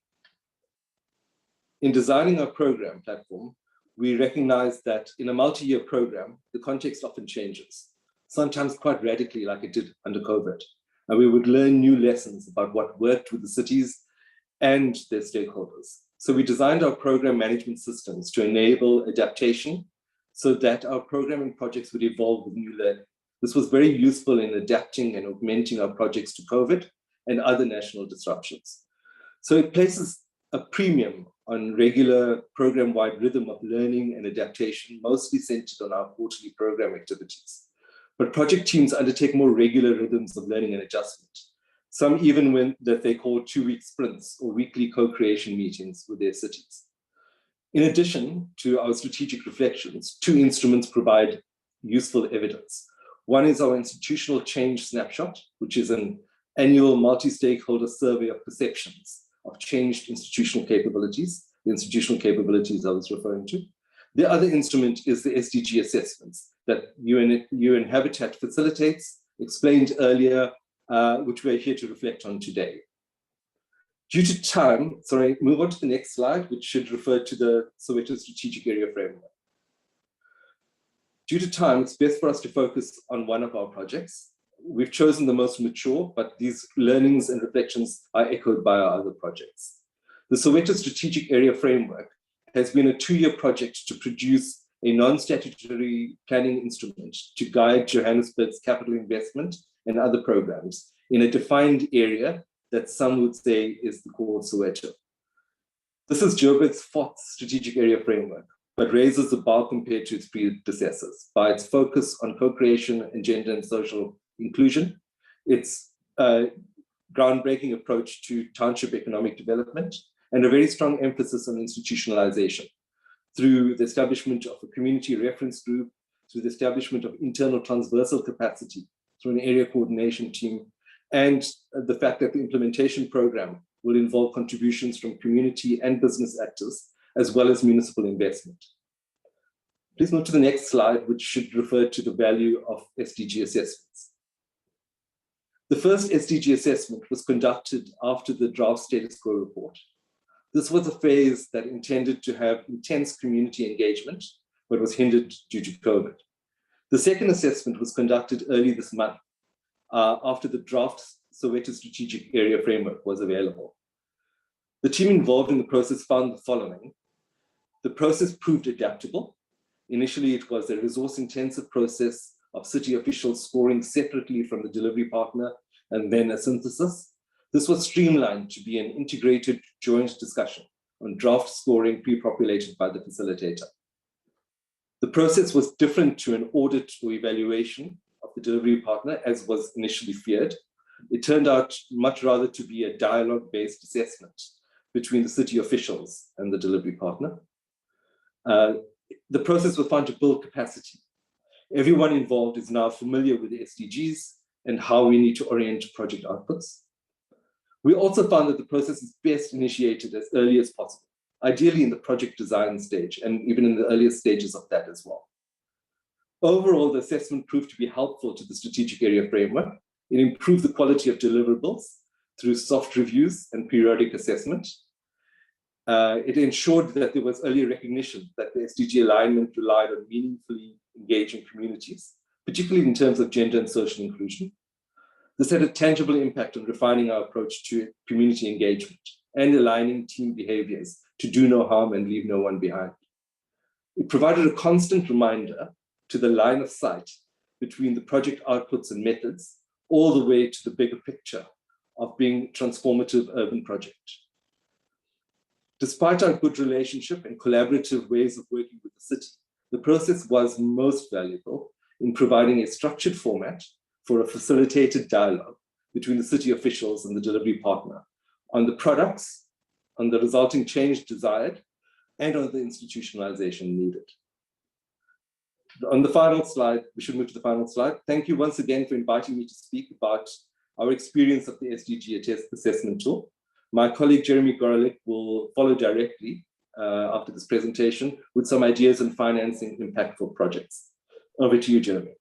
In designing our program platform, we recognize that in a multi-year program, the context often changes, sometimes quite radically like it did under COVID. And we would learn new lessons about what worked with the cities and their stakeholders. So we designed our program management systems to enable adaptation so that our programming projects would evolve with new learning. This was very useful in adapting and augmenting our projects to COVID and other national disruptions. So it places a premium on regular program-wide rhythm of learning and adaptation, mostly centered on our quarterly program activities. But project teams undertake more regular rhythms of learning and adjustment. Some even that they call 2-week sprints or weekly co-creation meetings with their cities. In addition to our strategic reflections, two instruments provide useful evidence. One is our institutional change snapshot, which is an annual multi-stakeholder survey of perceptions of changed institutional capabilities, the institutional capabilities I was referring to. The other instrument is the SDG assessments that UN Habitat facilitates, explained earlier, which we're here to reflect on today. Due to time, sorry, move on to the next slide, which should refer to the Soweto Strategic Area Framework. Due to time, it's best for us to focus on one of our projects. We've chosen the most mature, but these learnings and reflections are echoed by our other projects. The Soweto Strategic Area Framework has been a 2-year project to produce a non-statutory planning instrument to guide Johannesburg's capital investment and other programs in a defined area that some would say is the core of Soweto. This is Joburg's 4th strategic area framework, but raises the bar compared to its predecessors by its focus on co-creation and gender and social inclusion, its groundbreaking approach to township economic development, and a very strong emphasis on institutionalization through the establishment of a community reference group, through the establishment of internal transversal capacity, through an area coordination team, and the fact that the implementation program will involve contributions from community and business actors, as well as municipal investment. Please move to the next slide, which should refer to the value of SDG assessments. The first SDG assessment was conducted after the draft status quo report. This was a phase that intended to have intense community engagement, but was hindered due to COVID. The second assessment was conducted early this month, after the draft Soweto Strategic Area Framework was available. The team involved in the process found the following. The process proved adaptable. Initially, it was a resource-intensive process of city officials scoring separately from the delivery partner and then a synthesis. This was streamlined to be an integrated joint discussion on draft scoring pre-populated by the facilitator. The process was different to an audit or evaluation of the delivery partner, as was initially feared. It turned out much rather to be a dialogue-based assessment between the city officials and the delivery partner. The process was found to build capacity. Everyone involved is now familiar with the SDGs and how we need to orient project outputs. We also found that the process is best initiated as early as possible, ideally in the project design stage and even in the earliest stages of that as well. Overall, the assessment proved to be helpful to the strategic area framework. It improved the quality of deliverables through soft reviews and periodic assessment. It ensured that there was early recognition that the SDG alignment relied on meaningfully engaging communities, particularly in terms of gender and social inclusion. This had a tangible impact on refining our approach to community engagement and aligning team behaviors to do no harm and leave no one behind. It provided a constant reminder to the line of sight between the project outputs and methods, all the way to the bigger picture of being transformative urban project. Despite our good relationship and collaborative ways of working with the city, the process was most valuable in providing a structured format for a facilitated dialogue between the city officials and the delivery partner on the products, on the resulting change desired, and on the institutionalization needed. On the final slide, we should move to the final slide. Thank you once again for inviting me to speak about our experience of the SDG assessment tool. My colleague Jeremy Gorelick will follow directly after this presentation with some ideas on financing impactful projects. Over to you, Jeremy.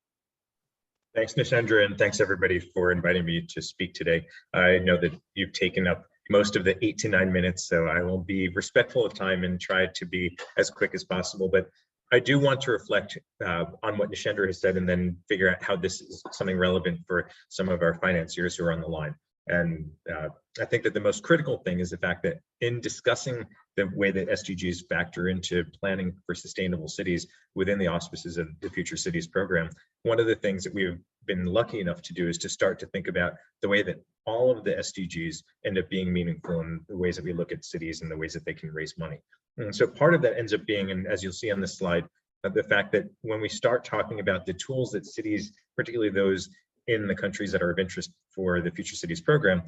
Thanks, Nishendra, and thanks everybody for inviting me to speak today. I know that you've taken up most of the 8 to 9 minutes, so I will be respectful of time and try to be as quick as possible. But I do want to reflect on what Nishendra has said and then figure out how this is something relevant for some of our financiers who are on the line. And I think that the most critical thing is the fact that in discussing the way that SDGs factor into planning for sustainable cities within the auspices of the Future Cities program, one of the things that we've been lucky enough to do is to start to think about the way that all of the SDGs end up being meaningful in the ways that we look at cities and the ways that they can raise money. And so part of that ends up being, and as you'll see on this slide, the fact that when we start talking about the tools that cities, particularly those in the countries that are of interest for the Future Cities program,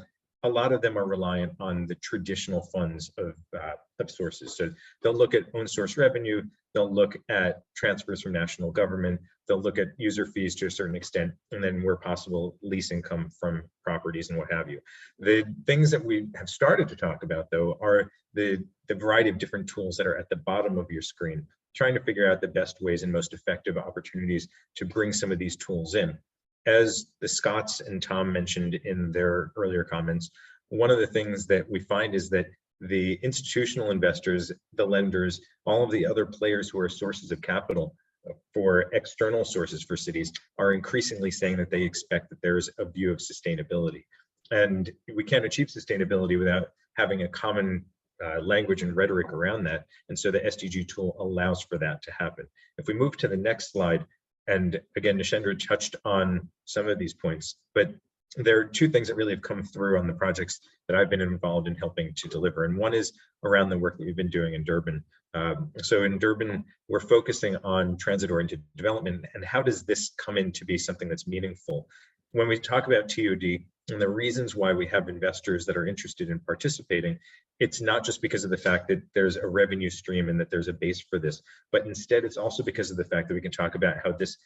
a lot of them are reliant on the traditional funds of sources. So they'll look at own source revenue, they'll look at transfers from national government, they'll look at user fees to a certain extent, and then where possible, lease income from properties and what have you. The things that we have started to talk about, though, are the variety of different tools that are at the bottom of your screen, trying to figure out the best ways and most effective opportunities to bring some of these tools in. As the Scotts and Tom mentioned in their earlier comments, one of the things that we find is that the institutional investors, the lenders, all of the other players who are sources of capital for external sources for cities are increasingly saying that they expect that there's a view of sustainability. And we can't achieve sustainability without having a common language and rhetoric around that. And so the SDG tool allows for that to happen. If we move to the next slide, and again, Nishendra touched on some of these points, but there are two things that really have come through on the projects that I've been involved in helping to deliver. And one is around the work that we've been doing in Durban. So in Durban, we're focusing on transit-oriented development, and how does this come in to be something that's meaningful? When we talk about TOD and the reasons why we have investors that are interested in participating, it's not just because of the fact that there's a revenue stream and that there's a base for this, but instead it's also because of the fact that we can talk about how this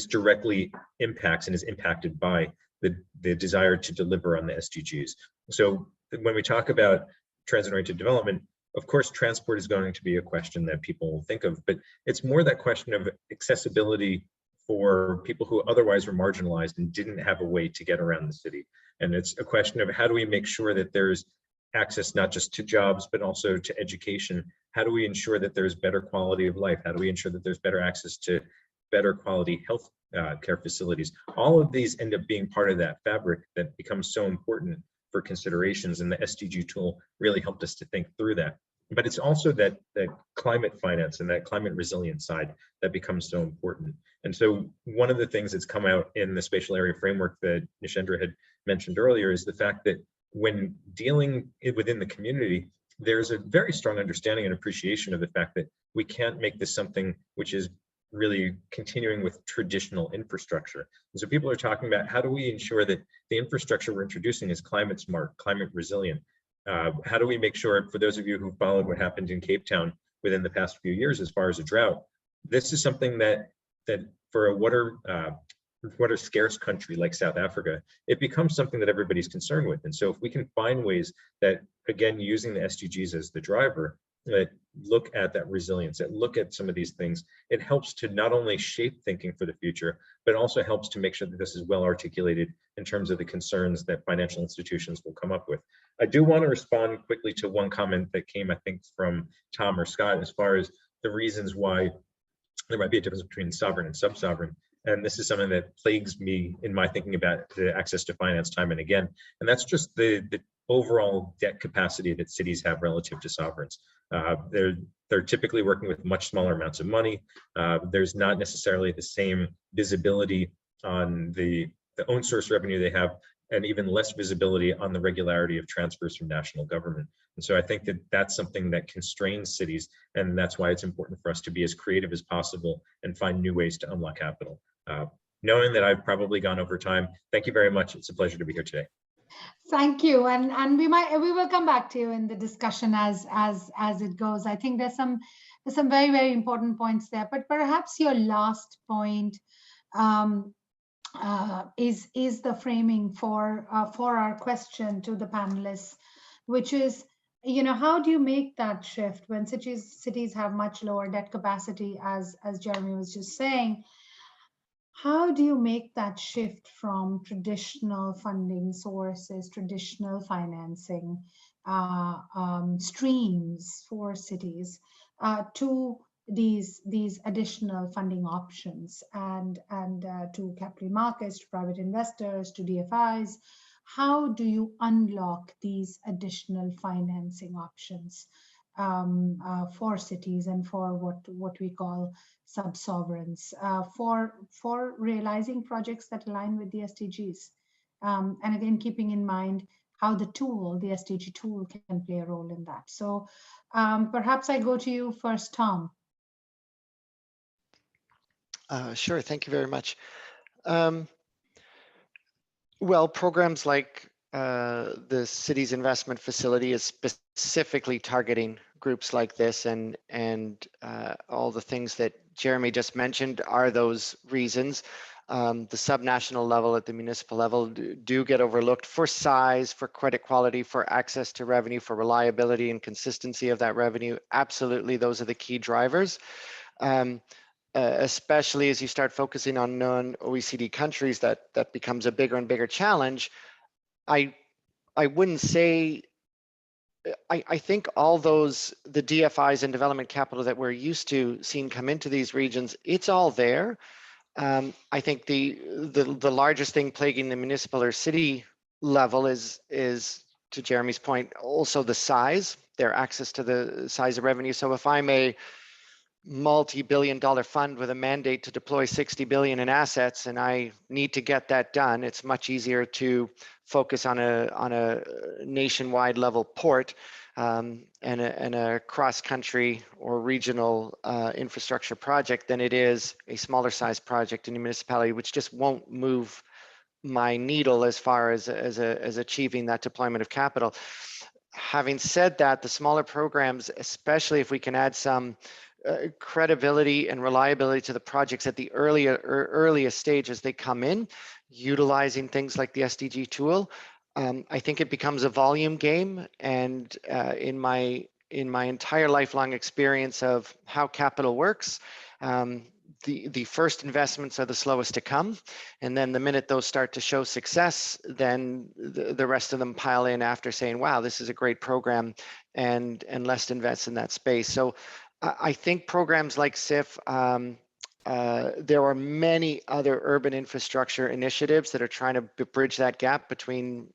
directly impacts and is impacted by the desire to deliver on the SDGs. So when we talk about transit-oriented development, of course, transport is going to be a question that people will think of, but it's more that question of accessibility for people who otherwise were marginalized and didn't have a way to get around the city. And it's a question of how do we make sure that there's access not just to jobs, but also to education? How do we ensure that there's better quality of life? How do we ensure that there's better access to better quality health care facilities? All of these end up being part of that fabric that becomes so important for considerations, and the SDG tool really helped us to think through that. But it's also that climate finance and that climate resilient side that becomes so important. And so one of the things that's come out in the spatial area framework that Nishendra had mentioned earlier is the fact that when dealing within the community, there's a very strong understanding and appreciation of the fact that we can't make this something which is really continuing with traditional infrastructure. And so people are talking about how do we ensure that the infrastructure we're introducing is climate smart, climate resilient? How do we make sure, for those of you who followed what happened in Cape Town within the past few years as far as a drought, this is something that for a water scarce country like South Africa, it becomes something that everybody's concerned with. And so if we can find ways that, again, using the SDGs as the driver, that look at that resilience, that look at some of these things, it helps to not only shape thinking for the future, but also helps to make sure that this is well articulated in terms of the concerns that financial institutions will come up with. I do want to respond quickly to one comment that came, I think, from Tom or Scott, as far as the reasons why there might be a difference between sovereign and sub-sovereign. And this is something that plagues me in my thinking about the access to finance time and again. And that's just the overall debt capacity that cities have relative to sovereigns. They're typically working with much smaller amounts of money. There's not necessarily the same visibility on the own source revenue they have, and even less visibility on the regularity of transfers from national government. And so I think that that's something that constrains cities, and that's why it's important for us to be as creative as possible and find new ways to unlock capital. Knowing that I've probably gone over time, thank you very much. It's a pleasure to be here today. Thank you, and we will come back to you in the discussion as it goes. I think there's some very, very important points there, but perhaps your last point is the framing for our question to the panelists, which is, how do you make that shift when cities have much lower debt capacity, as Jeremy was just saying? How do you make that shift from traditional funding sources, traditional financing streams for cities to these additional funding options and to capital markets, to private investors, to DFIs? How do you unlock these additional financing options for cities and for what we call sub-sovereigns for realizing projects that align with the SDGs? And again, keeping in mind how the SDG tool can play a role in that. So perhaps I go to you first, Tom. Sure, thank you very much. Well, programs like the city's investment facility is specifically targeting groups like this, and all the things that Jeremy just mentioned are those reasons. The subnational level at the municipal level do get overlooked for size, for credit quality, for access to revenue, for reliability and consistency of that revenue. Absolutely, those are the key drivers. Especially as you start focusing on non-OECD countries, that becomes a bigger and bigger challenge. I wouldn't say, I think all those, the DFIs and development capital that we're used to seeing come into these regions, it's all there. I think the largest thing plaguing the municipal or city level is to Jeremy's point, also the size, their access to the size of revenue. So if I'm a multi-billion-dollar fund with a mandate to deploy 60 billion in assets, and I need to get that done, it's much easier to focus on a nationwide level port and a cross-country or regional infrastructure project than it is a smaller size project in a municipality, which just won't move my needle as far as achieving that deployment of capital. Having said that, the smaller programs, especially if we can add some credibility and reliability to the projects at the earliest stage as they come in, utilizing things like the SDG tool, I think it becomes a volume game. And in my entire lifelong experience of how capital works, the first investments are the slowest to come, and then the minute those start to show success, then the rest of them pile in after saying, wow, this is a great program, and let's invest in that space. So I think programs like SIF, there are many other urban infrastructure initiatives that are trying to bridge that gap between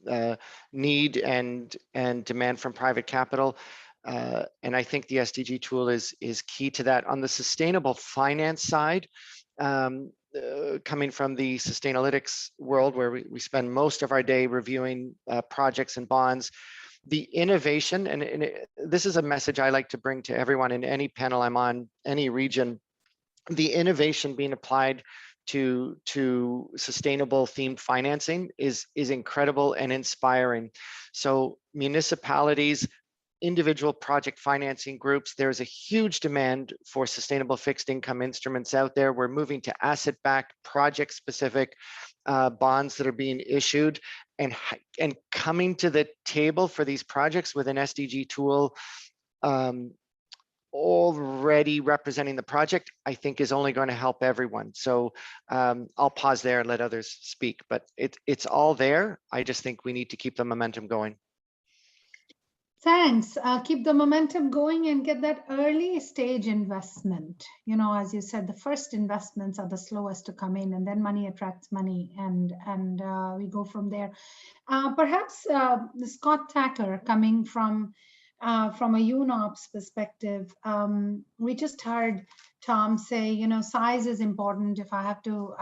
need and demand from private capital. And I think the SDG tool is key to that. On the sustainable finance side, coming from the Sustainalytics world, where we spend most of our day reviewing projects and bonds, the innovation, and this is a message I like to bring to everyone in any panel I'm on, any region, the innovation being applied to sustainable themed financing is incredible and inspiring. So municipalities, individual project financing groups, there's a huge demand for sustainable fixed income instruments out there. We're moving to asset-backed, project-specific bonds that are being issued, and coming to the table for these projects with an SDG tool already representing the project, I think is only going to help everyone. So I'll pause there and let others speak, but it's all there. I just think we need to keep the momentum going. Thanks. Keep the momentum going and get that early stage investment. You know, as you said, the first investments are the slowest to come in, and then money attracts money, and we go from there. Perhaps Scott Tacker, coming from a UNOPS perspective, we just heard Tom say, you know, size is important. If I have to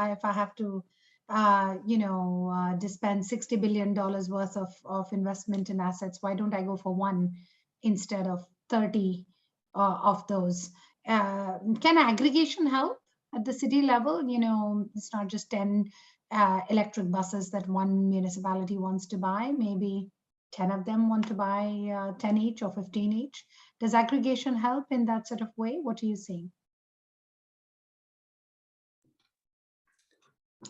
to spend $60 billion worth of investment in assets, why don't I go for one instead of 30 of those? Can aggregation help at the city level? You know, it's not just 10 electric buses that one municipality wants to buy. Maybe 10 of them want to buy 10 each or 15 each. Does aggregation help in that sort of way? What are you seeing?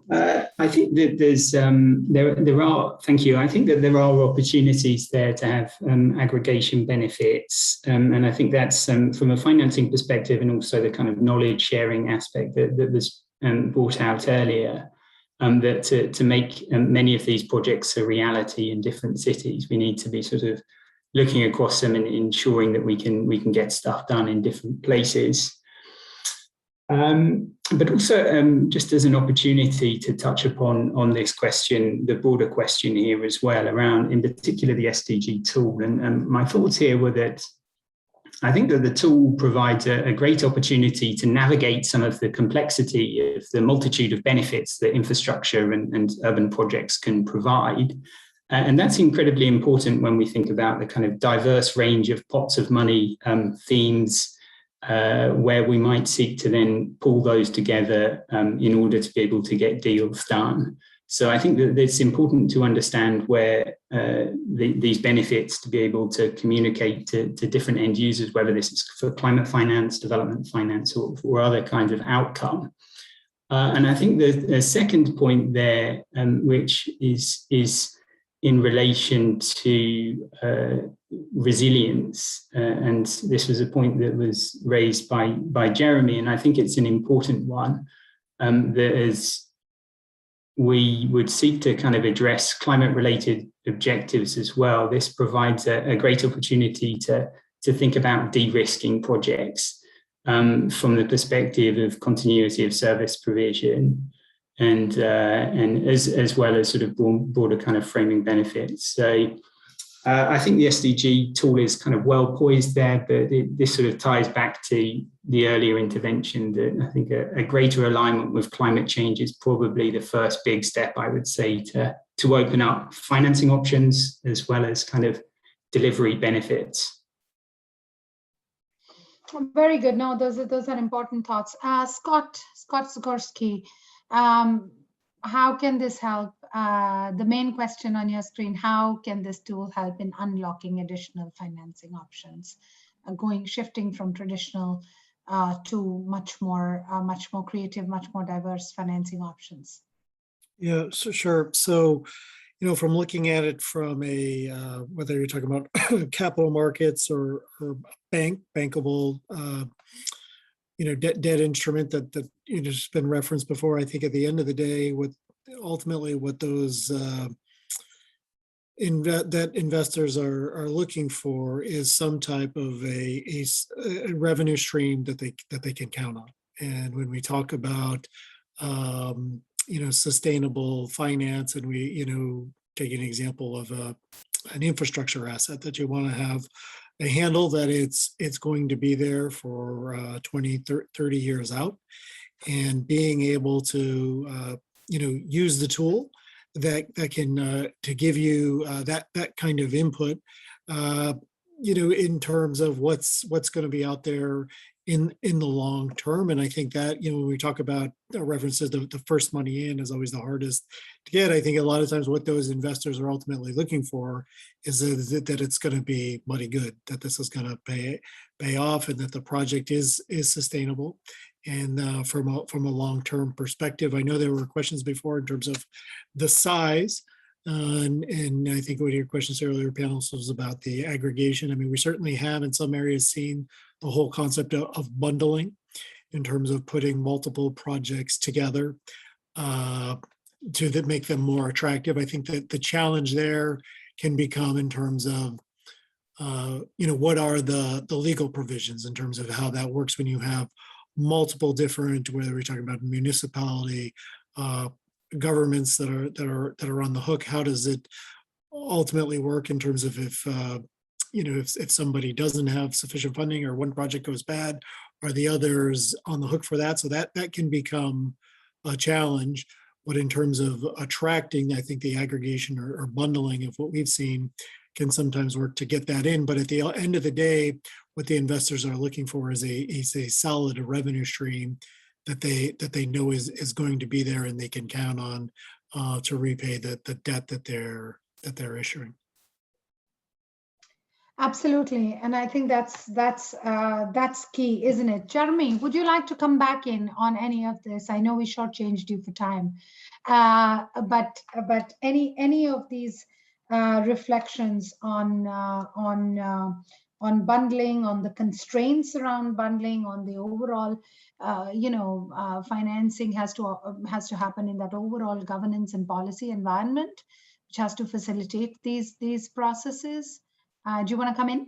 I think that there's there are. Thank you. I think that there are opportunities there to have aggregation benefits, and I think that's from a financing perspective, and also the kind of knowledge sharing aspect that was brought out earlier. That to make many of these projects a reality in different cities, we need to be sort of looking across them and ensuring that we can get stuff done in different places. But also just as an opportunity to touch upon this question, the broader question here as well, around in particular the SDG tool. And my thoughts here were that I think that the tool provides a great opportunity to navigate some of the complexity of the multitude of benefits that infrastructure and urban projects can provide. And that's incredibly important when we think about the kind of diverse range of pots of money, themes, where we might seek to then pull those together in order to be able to get deals done. So I think that it's important to understand where these benefits to be able to communicate to different end users, whether this is for climate finance, development finance, or other kinds of outcome. And I think the second point there, which is in relation to resilience, and this was a point that was raised by Jeremy, and I think it's an important one, that as we would seek to kind of address climate-related objectives as well, this provides a great opportunity to think about de-risking projects from the perspective of continuity of service provision, and as well as sort of broader kind of framing benefits. So I think the SDG tool is kind of well poised there, but this sort of ties back to the earlier intervention that I think a greater alignment with climate change is probably the first big step, I would say, to open up financing options as well as kind of delivery benefits. Very good. No, those are important thoughts. Scott Zagorski, how can this help? The main question on your screen, how can this tool help in unlocking additional financing options, shifting from traditional to much more creative, much more diverse financing options? Yeah, so sure. So, from looking at it from a, whether you're talking about capital markets or bankable, debt instrument that has been referenced before, I think at the end of the day, ultimately what those that investors are looking for is some type of a revenue stream that they can count on. And when we talk about sustainable finance, and we take an example of an infrastructure asset that you want to have a handle that it's going to be there for 20, 30 years out, and being able to use the tool that can to give you that kind of input, in terms of what's going to be out there in the long term. And I think that when we talk about references, the first money in is always the hardest to get. I think a lot of times what those investors are ultimately looking for is that it's going to be money good, that this is going to pay off, and that the project is sustainable. And from a long-term perspective, I know there were questions before in terms of the size, and I think one of your questions earlier panels was about the aggregation. I mean, we certainly have in some areas seen the whole concept of bundling in terms of putting multiple projects together to make them more attractive. I think that the challenge there can become in terms of what are the legal provisions in terms of how that works when you have multiple different, whether we're talking about municipality, governments that are on the hook. How does it ultimately work in terms of if somebody doesn't have sufficient funding, or one project goes bad, are the others on the hook for that? So that can become a challenge. But in terms of attracting, I think the aggregation or bundling of what we've seen can sometimes work to get that in. But at the end of the day, what the investors are looking for is a solid revenue stream that they know is going to be there, and they can count on to repay the debt that they're issuing. Absolutely, and I think that's key, isn't it? Jeremy, would you like to come back in on any of this? I know we shortchanged you for time, but any of these reflections on bundling, on the constraints around bundling, on the overall, financing has to happen in that overall governance and policy environment, which has to facilitate these processes. Do you want to come in?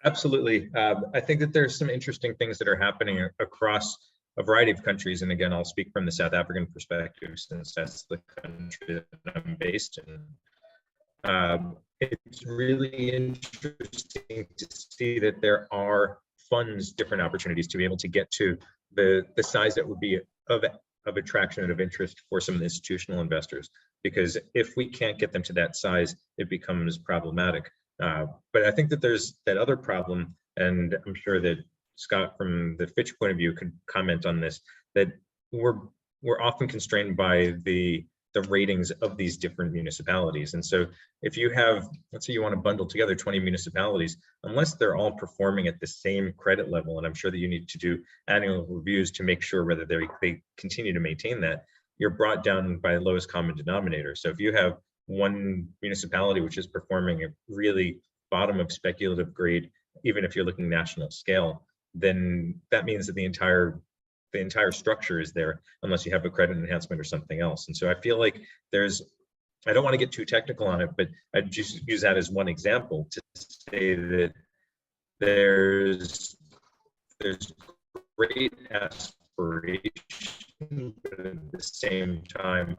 Absolutely. I think that there's some interesting things that are happening across a variety of countries. And again, I'll speak from the South African perspective, since that's the country that I'm based in. It's really interesting to see that there are funds, different opportunities to be able to get to the size that would be of attraction and of interest for some of the institutional investors. Because if we can't get them to that size, it becomes problematic. But I think that there's that other problem, and I'm sure that Scott, from the Fitch point of view, could comment on this, that we're often constrained by the the ratings of these different municipalities. And so if you have, let's say you want to bundle together 20 municipalities, unless they're all performing at the same credit level, and I'm sure that you need to do annual reviews to make sure whether they continue to maintain that, you're brought down by the lowest common denominator. So if you have one municipality which is performing at really bottom of speculative grade, even if you're looking national scale, then that means that the entire structure is there unless you have a credit enhancement or something else. And so I feel like I don't want to get too technical on it, but I just use that as one example to say that there's great aspiration, but at the same time,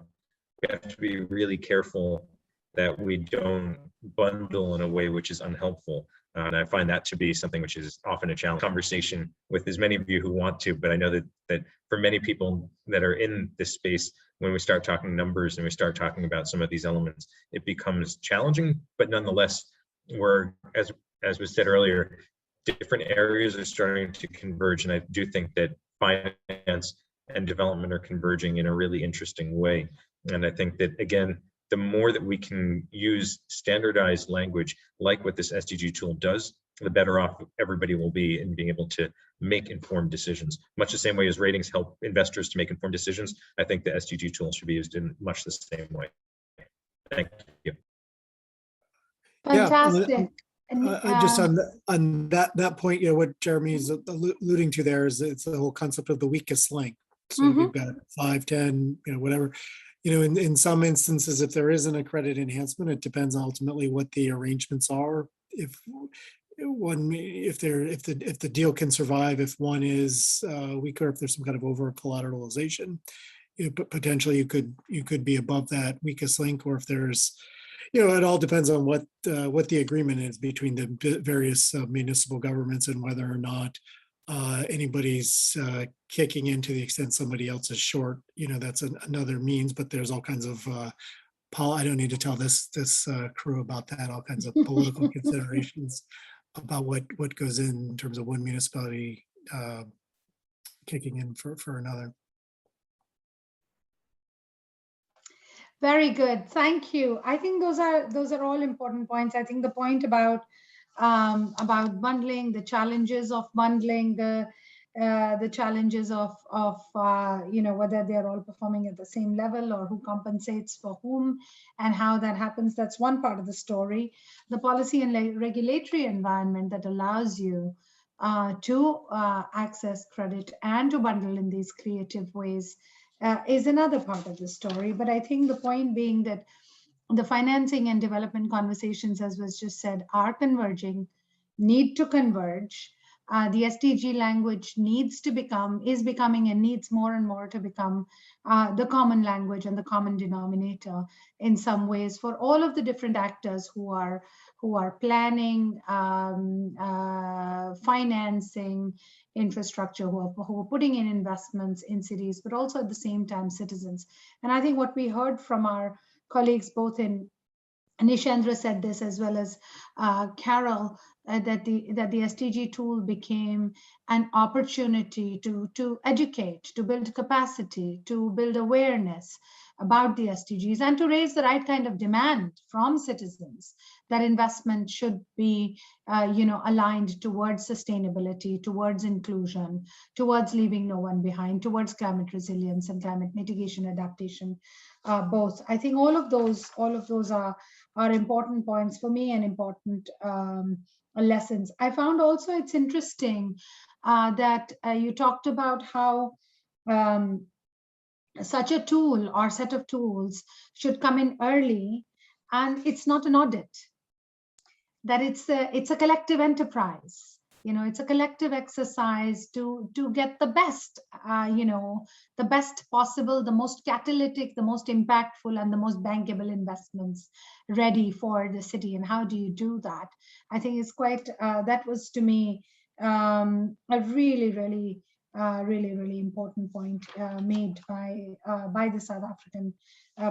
we have to be really careful that we don't bundle in a way which is unhelpful. And I find that to be something which is often a challenge conversation with as many of you who want to, but I know that for many people that are in this space, when we start talking numbers and we start talking about some of these elements, it becomes challenging, but nonetheless, as was said earlier, different areas are starting to converge. And I do think that finance and development are converging in a really interesting way. And I think that, again, the more that we can use standardized language like what this SDG tool does, the better off everybody will be in being able to make informed decisions. Much the same way as ratings help investors to make informed decisions, I think the SDG tool should be used in much the same way. Thank you. Fantastic. Just on that point, what Jeremy's alluding to there is it's the whole concept of the weakest link. So we've got 5, 10, whatever. In some instances, if there isn't a credit enhancement, it depends ultimately what the arrangements are. If the deal can survive, if one is weaker, if there's some kind of over collateralization, but potentially you could be above that weakest link, or if there's, it all depends on what the agreement is between the various municipal governments and whether or not anybody's kicking in to the extent somebody else is short. That's another means, but there's all kinds of I don't need to tell this crew about that, all kinds of political considerations about what goes in terms of one municipality kicking in for another. Very good, thank you. I think those are all important points. I think the point about bundling, the challenges of bundling, the challenges of whether they're all performing at the same level or who compensates for whom and how that happens. That's one part of the story. The policy and regulatory environment that allows you to access credit and to bundle in these creative ways is another part of the story. But I think the point being that the financing and development conversations, as was just said, are converging, need to converge. The SDG language is becoming and needs more and more to become the common language and the common denominator in some ways for all of the different actors who are planning, financing infrastructure, who are putting in investments in cities, but also at the same time citizens. And I think what we heard from our colleagues, both in Nishendra said this as well as Carol, that the SDG tool became an opportunity to educate, to build capacity, to build awareness about the SDGs, and to raise the right kind of demand from citizens that investment should be aligned towards sustainability, towards inclusion, towards leaving no one behind, towards climate resilience and climate mitigation adaptation. Both. I think all of those are important points for me and important lessons. I found also it's interesting that you talked about how such a tool or set of tools should come in early, and it's not an audit, that it's a collective enterprise. It's a collective exercise to get the best, the best possible, the most catalytic, the most impactful, and the most bankable investments ready for the city. And how do you do that? I think it's quite, that was to me a really, really, really important point made by the South African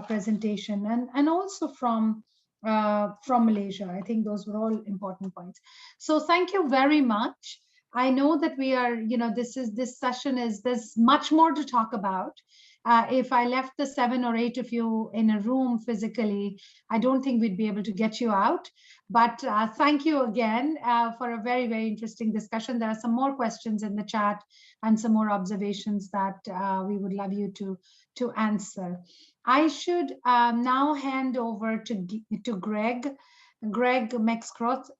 presentation, and also from Malaysia. I think those were all important points. So thank you very much. I know that we are, this session there's much more to talk about. If I left the 7 or 8 of you in a room physically, I don't think we'd be able to get you out. But thank you again for a very, very interesting discussion. There are some more questions in the chat and some more observations that we would love you to answer. I should now hand over to Greg Mexcroft,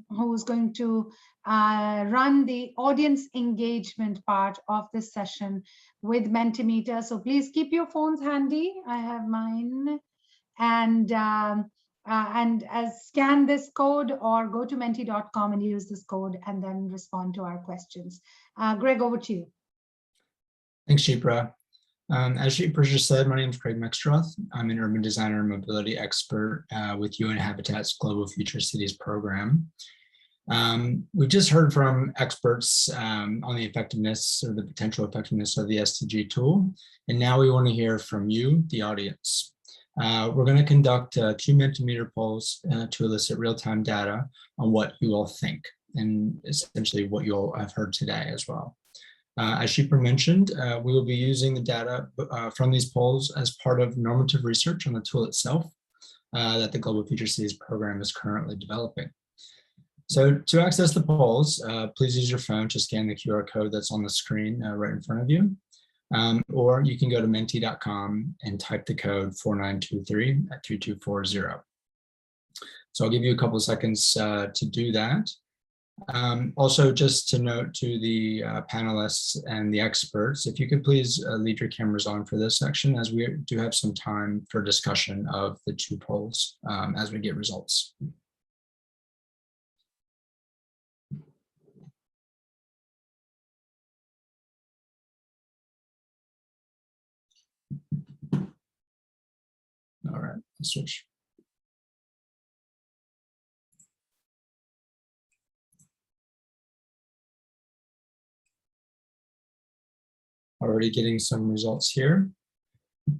who's going to run the audience engagement part of this session with Mentimeter. So please keep your phones handy. I have mine. And scan this code or go to menti.com and use this code and then respond to our questions. Greg, over to you. Thanks, Shipra. As Shipra just said, my name is Greg Mextroth. I'm an urban designer and mobility expert with UN Habitat's Global Future Cities program. We've just heard from experts on the effectiveness or the potential effectiveness of the SDG tool, and now we want to hear from you, the audience. We're going to conduct 2 Mentimeter polls to elicit real-time data on what you all think, and essentially what you all have heard today as well. As Shipra mentioned, we will be using the data from these polls as part of normative research on the tool itself that the Global Future Cities program is currently developing. So to access the polls, please use your phone to scan the QR code that's on the screen right in front of you. Or you can go to menti.com and type the code 4923 at 3240. So I'll give you a couple of seconds to do that. Also, just to note to the panelists and the experts, if you could please leave your cameras on for this section, as we do have some time for discussion of the 2 polls as we get results. All right, let's switch. Already getting some results here.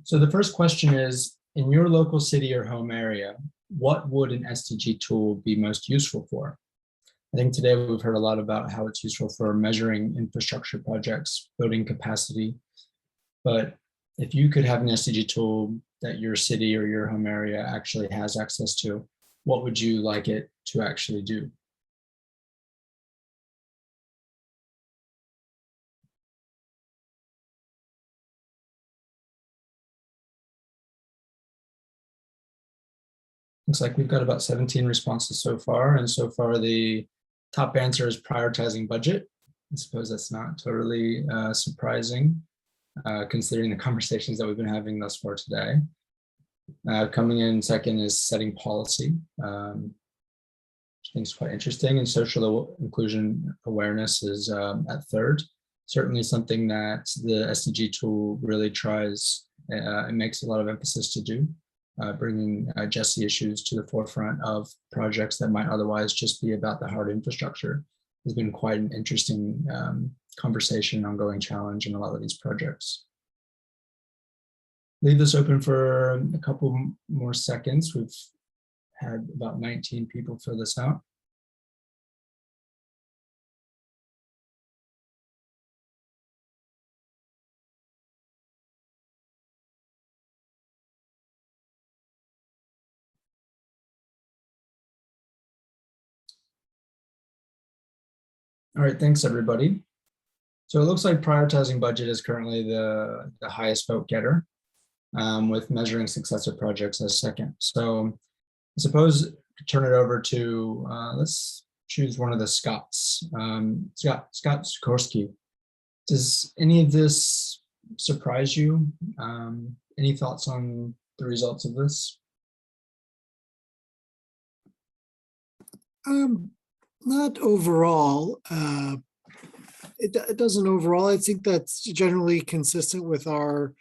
So the first question is, in your local city or home area, what would an SDG tool be most useful for? I think today we've heard a lot about how it's useful for measuring infrastructure projects, building capacity. But if you could have an SDG tool that your city or your home area actually has access to, what would you like it to actually do? Looks like we've got about 17 responses so far, and so far the top answer is prioritizing budget. I suppose that's not totally surprising, considering the conversations that we've been having thus far today. Coming in second is setting policy, which I think is quite interesting, and social inclusion awareness is at third. Certainly something that the SDG tool really tries and makes a lot of emphasis to do. Bringing JESI issues to the forefront of projects that might otherwise just be about the hard infrastructure has been quite an interesting conversation, ongoing challenge in a lot of these projects. Leave this open for a couple more seconds. We've had about 19 people fill this out. All right, thanks everybody. So it looks like prioritizing budget is currently the highest vote getter, with measuring success of projects as second. So I suppose turn it over to, let's choose one of the Scots. Scott Sikorsky. Does any of this surprise you? Any thoughts on the results of this? Not overall. It doesn't overall. I think that's generally consistent with our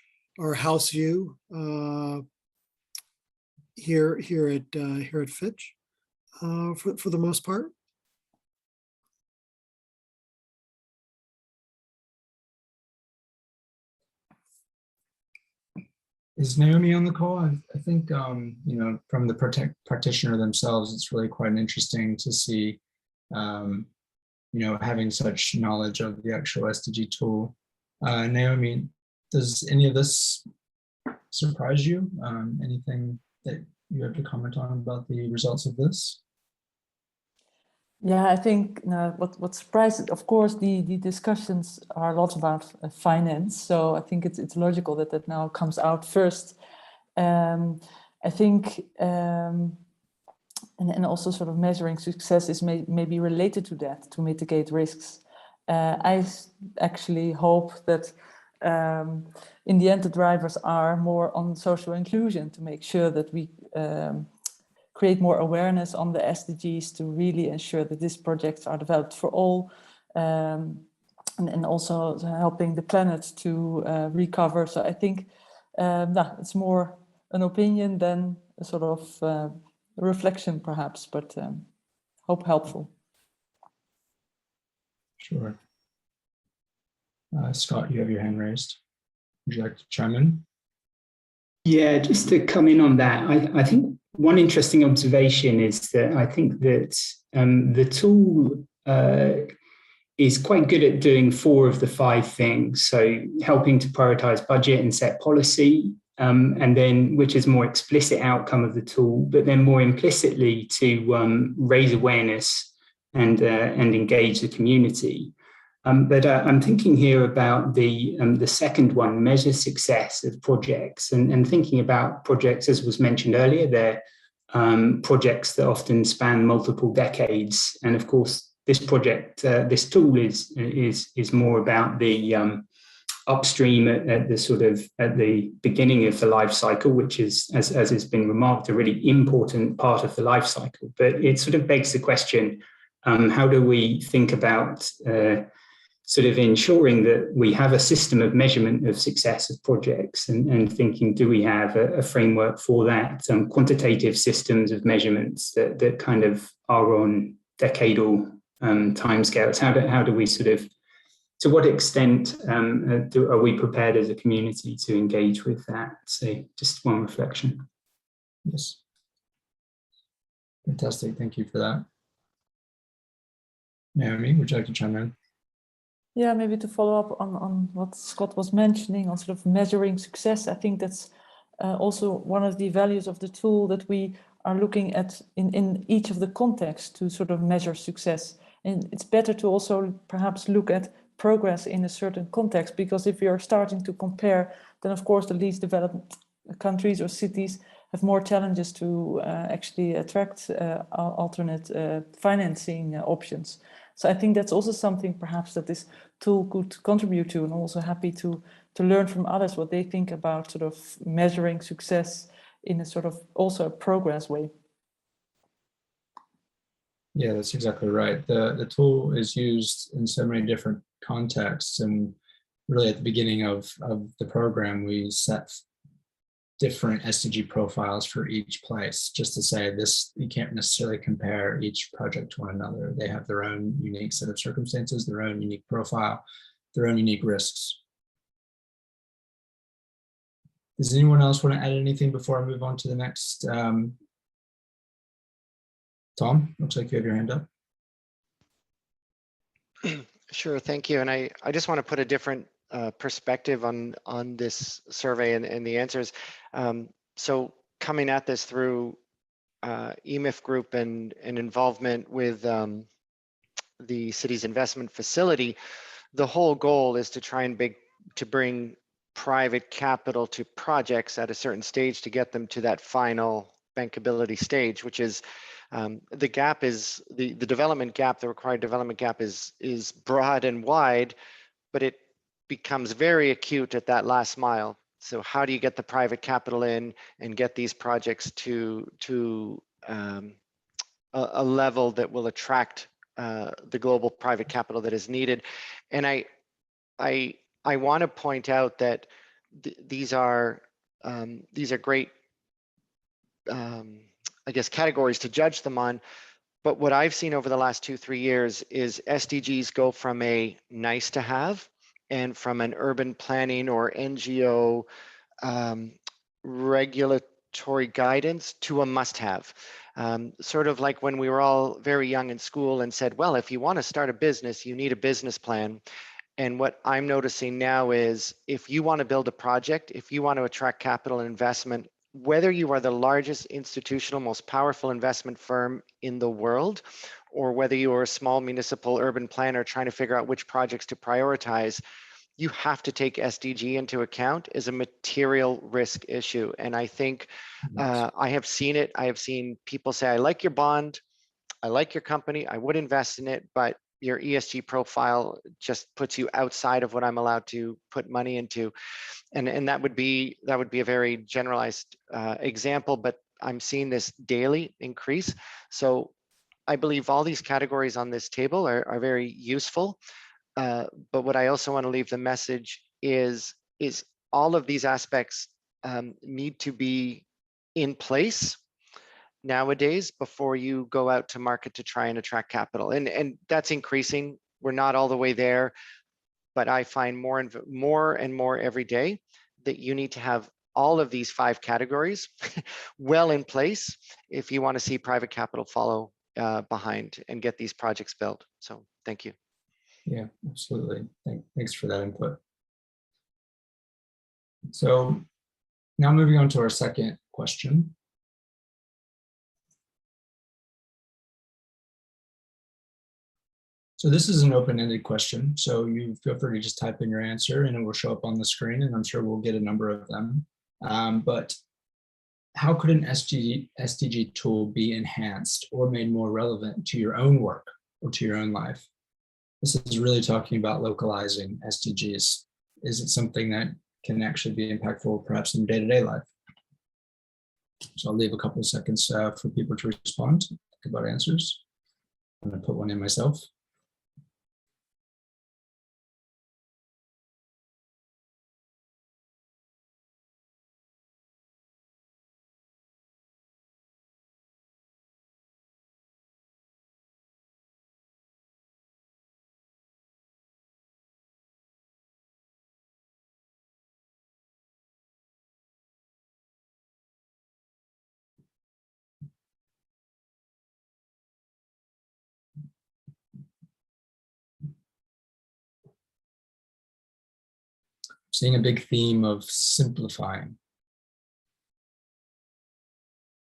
house view here at Fitch for the most part. Is Naomi on the call? I think, you know, from the practitioner themselves, it's really quite interesting to see, you know, having such knowledge of the actual SDG tool. Naomi, Does any of this surprise you? Anything that you have to comment on about the results of this? Yeah, I think what surprises, of course, the discussions are a lot about finance. So I think it's logical that that now comes out first. I think, and also sort of measuring success is maybe related to that, to mitigate risks. I actually hope that in the end, the drivers are more on social inclusion to make sure that we create more awareness on the SDGs to really ensure that these projects are developed for all, and also helping the planet to recover. So I think it's more an opinion than a sort of reflection perhaps, but hope helpful. Sure. Scott, you have your hand raised. Would you like to chime in? Yeah, just to come in on that, I think one interesting observation is that I think that the tool is quite good at doing 4 of the 5 things. So helping to prioritize budget and set policy, and then which is more explicit outcome of the tool, but then more implicitly to raise awareness and engage the community. But I'm thinking here about the second one, measure success of projects, and thinking about projects, as was mentioned earlier, they're projects that often span multiple decades. And of course, this project, this tool is more about the upstream at the beginning of the life cycle, which is, as has been remarked, a really important part of the life cycle. But it sort of begs the question, how do we think about sort of ensuring that we have a system of measurement of success of projects, and thinking, do we have a framework for that? Quantitative systems of measurements that kind of are on decadal timescales. How do we sort of, to what extent are we prepared as a community to engage with that? So just one reflection. Yes. Fantastic, thank you for that. Naomi, would you like to chime in? Yeah, maybe to follow up on what Scott was mentioning on sort of measuring success. I think that's also one of the values of the tool, that we are looking at in each of the contexts to sort of measure success. And it's better to also perhaps look at progress in a certain context, because if we are starting to compare, then of course the least developed countries or cities have more challenges to actually attract alternate financing options. So I think that's also something perhaps that this tool could contribute to, and I'm also happy to learn from others what they think about sort of measuring success in a sort of also a progress way. Yeah, that's exactly right. The tool is used in so many different contexts, and really at the beginning of the program, we set different SDG profiles for each place, just to say this, you can't necessarily compare each project to one another. They have their own unique set of circumstances, their own unique profile, their own unique risks. Does anyone else want to add anything before I move on to the next? Tom, looks like you have your hand up. Sure, thank you. And I just want to put a different perspective on this survey and the answers. So coming at this through EMIF group and involvement with the city's investment facility, the whole goal is to try and bring private capital to projects at a certain stage to get them to that final bankability stage, which is the gap is the development gap, the required development gap is broad and wide, but it becomes very acute at that last mile. So how do you get the private capital in and get these projects to a level that will attract the global private capital that is needed? And I want to point out that these are great, I guess, categories to judge them on. But what I've seen over the last 2-3 years is SDGs go from a nice to have, and from an urban planning or NGO regulatory guidance to a must have. Sort of like when we were all very young in school and said, well, if you want to start a business, you need a business plan. And what I'm noticing now is if you want to build a project, if you want to attract capital and investment, whether you are the largest institutional, most powerful investment firm in the world, or whether you are a small municipal urban planner trying to figure out which projects to prioritize, you have to take SDG into account as a material risk issue. And I think I have seen it. I have seen people say, I like your bond, I like your company, I would invest in it, but your ESG profile just puts you outside of what I'm allowed to put money into. And that would be a very generalized example, but I'm seeing this daily increase. So I believe all these categories on this table are very useful. But what I also want to leave the message is all of these aspects need to be in place nowadays before you go out to market to try and attract capital. And that's increasing. We're not all the way there, but I find more and more every day that you need to have all of these 5 categories well in place if you want to see private capital follow behind and get these projects built. So thank you. Yeah, absolutely. Thanks for that input. So now moving on to our second question. So this is an open-ended question. So you feel free to just type in your answer and it will show up on the screen, and I'm sure we'll get a number of them. But how could an SDG tool be enhanced or made more relevant to your own work or to your own life? This is really talking about localizing SDGs. Is it something that can actually be impactful perhaps in day-to-day life? So I'll leave a couple of seconds for people to respond, think about answers. I'm gonna put one in myself. Seeing a big theme of simplifying.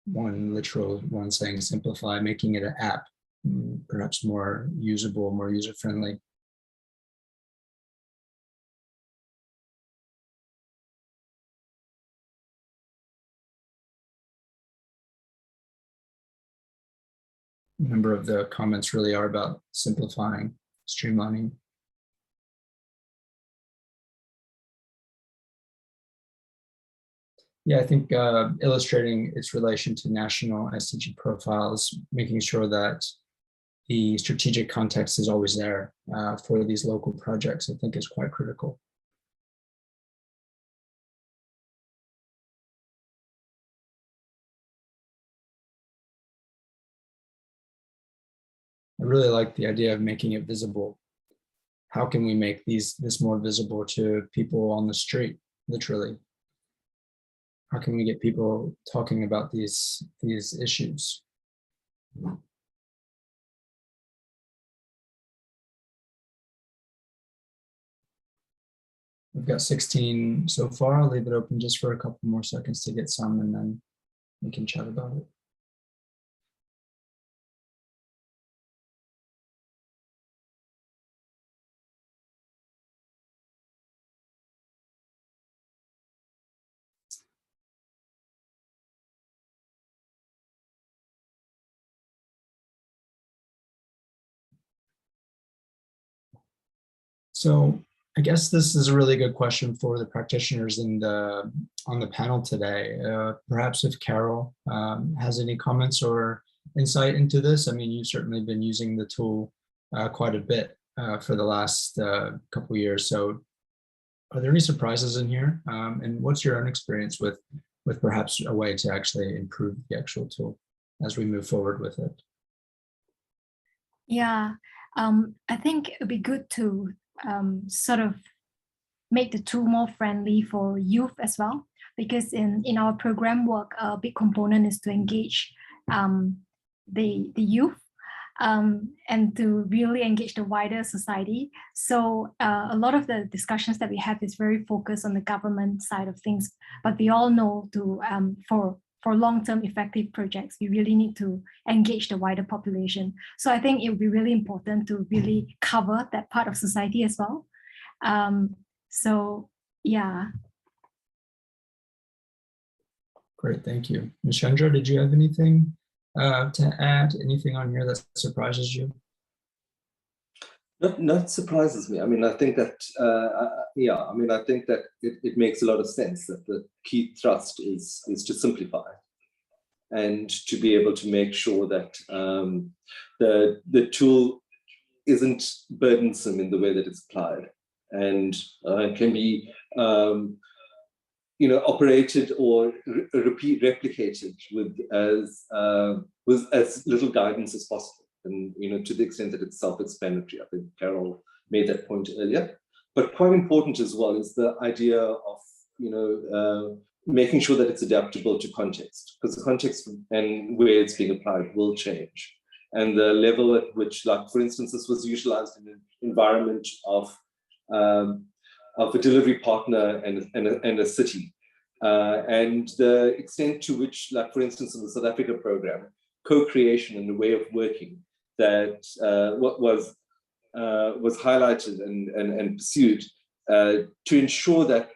One saying simplify, making it an app, perhaps more usable, more user-friendly. A number of the comments really are about simplifying, streamlining. Yeah, I think illustrating its relation to national SDG profiles, making sure that the strategic context is always there for these local projects, I think is quite critical. I really like the idea of making it visible. How can we make this more visible to people on the street, literally? How can we get people talking about these issues? We've got 16 so far. I'll leave it open just for a couple more seconds to get some, and then we can chat about it. So I guess this is a really good question for the practitioners on the panel today. Perhaps if Carol has any comments or insight into this. I mean, you've certainly been using the tool quite a bit for the last couple of years. So are there any surprises in here? And what's your own experience with perhaps a way to actually improve the actual tool as we move forward with it? Yeah, I think it would be good to sort of make the tool more friendly for youth as well, because in our program work, a big component is to engage the youth. and to really engage the wider society. So a lot of the discussions that we have is very focused on the government side of things, but we all know for long-term effective projects, we really need to engage the wider population. So I think it would be really important to really cover that part of society as well. So yeah. Great, thank you. Ms. Chandra, did you have anything to add? Anything on here that surprises you? Not surprises me. I mean, I think that, I think that it makes a lot of sense that the key thrust is to simplify and to be able to make sure that the tool isn't burdensome in the way that it's applied, and can be operated or replicated with as little guidance as possible, and to the extent that it's self-explanatory. I think Carol made that point earlier. But quite important as well is the idea of making sure that it's adaptable to context, because the context and where it's being applied will change, and the level at which, like for instance, this was utilized in an environment of a delivery partner and a city, and the extent to which, like for instance, in the South Africa program, co-creation and the way of working that what was highlighted and pursued to ensure that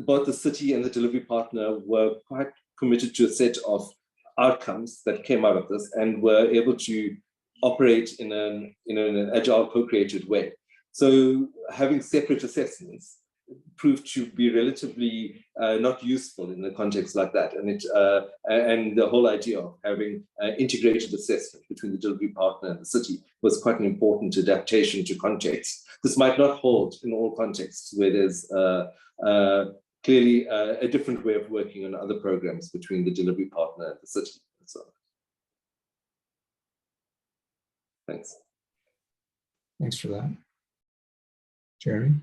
both the city and the delivery partner were quite committed to a set of outcomes that came out of this, and were able to operate in an agile, co-created way. So having separate assessments proved to be relatively not useful in a context like that, and the whole idea of having integrated assessment between the delivery partner and the city was quite an important adaptation to context. This might not hold in all contexts where there's clearly a different way of working on other programs between the delivery partner and the city. So, thanks. Thanks for that. Jeremy?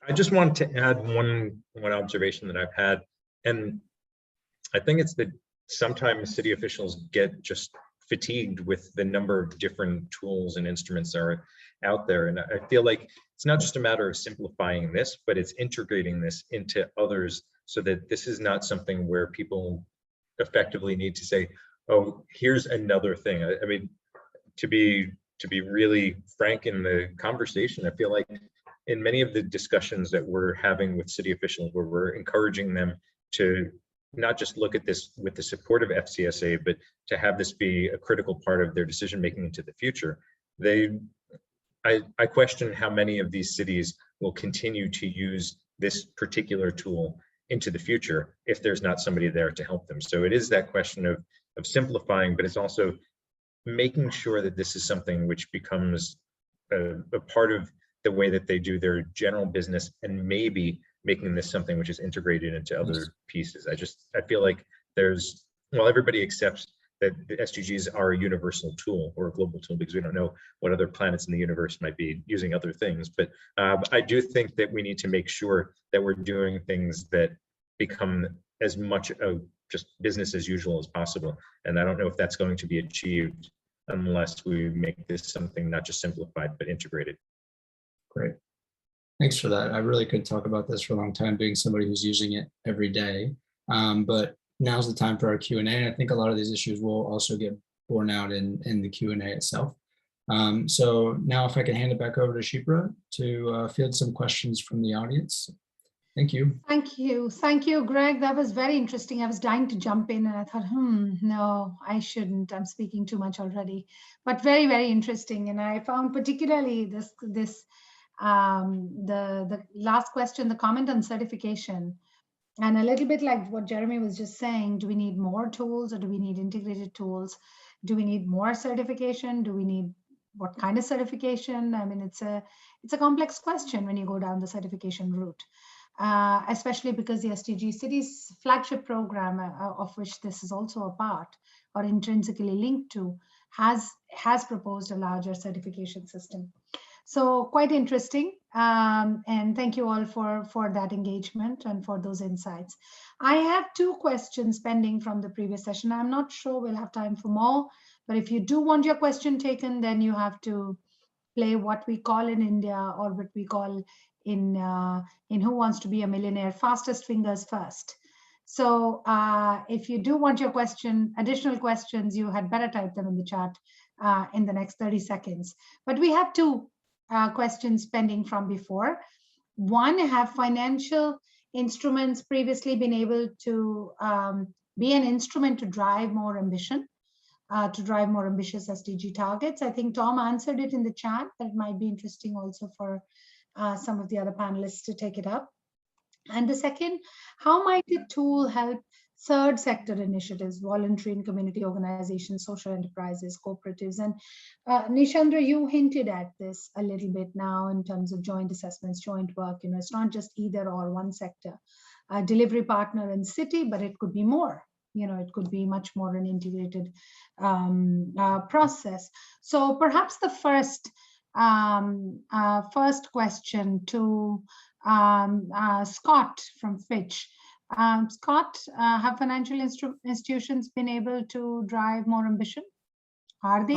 I just wanted to add one observation that I've had, and I think it's that sometimes city officials get just fatigued with the number of different tools and instruments that are out there. And I feel like it's not just a matter of simplifying this, but it's integrating this into others, so that this is not something where people effectively need to say, oh, here's another thing. I mean, to be really frank in the conversation, I feel like in many of the discussions that we're having with city officials, where we're encouraging them to not just look at this with the support of FCSA, but to have this be a critical part of their decision making into the future, I question how many of these cities will continue to use this particular tool into the future if there's not somebody there to help them. So it is that question of simplifying, but it's also making sure that this is something which becomes a part of the way that they do their general business, and maybe making this something which is integrated into other pieces. I feel like while everybody accepts that the SDGs are a universal tool or a global tool, because we don't know what other planets in the universe might be using other things, but I do think that we need to make sure that we're doing things that become as much of just business as usual as possible. And I don't know if that's going to be achieved unless we make this something not just simplified, but integrated. Great. Thanks for that. I really could talk about this for a long time, being somebody who's using it every day. But now's the time for our Q&A. I think a lot of these issues will also get borne out in the Q&A itself. So now if I can hand it back over to Shipra to field some questions from the audience. Thank you. Thank you. Thank you, Greg. That was very interesting. I was dying to jump in and I thought, no, I shouldn't. I'm speaking too much already. But very, very interesting. And I found particularly the last question, the comment on certification, and a little bit like what Jeremy was just saying, do we need more tools or do we need integrated tools? Do we need more certification? Do we need what kind of certification? I mean, it's a complex question when you go down the certification route. Especially because the SDG Cities flagship program, of which this is also a part or intrinsically linked to, has proposed a larger certification system. So quite interesting. And thank you all for that engagement and for those insights. I have 2 questions pending from the previous session. I'm not sure we'll have time for more, but if you do want your question taken, then you have to play what we call in India, or what we call in Who Wants to Be a Millionaire, fastest fingers first. So if you do want your additional questions, you had better type them in the chat in the next 30 seconds. But we have 2 questions pending from before. One, have financial instruments previously been able to be an instrument to drive more ambition, to drive more ambitious SDG targets? I think Tom answered it in the chat, but it might be interesting also for some of the other panelists to take it up. And the second, how might the tool help third sector initiatives, voluntary and community organizations, social enterprises, cooperatives? And Nishandra, you hinted at this a little bit now in terms of joint assessments, joint work. You know, it's not just either or one sector, delivery partner and city, but it could be more. You know, it could be much more an integrated process. So perhaps the first question to Scott from Fitch. Scott, have financial institutions been able to drive more ambition? Are they?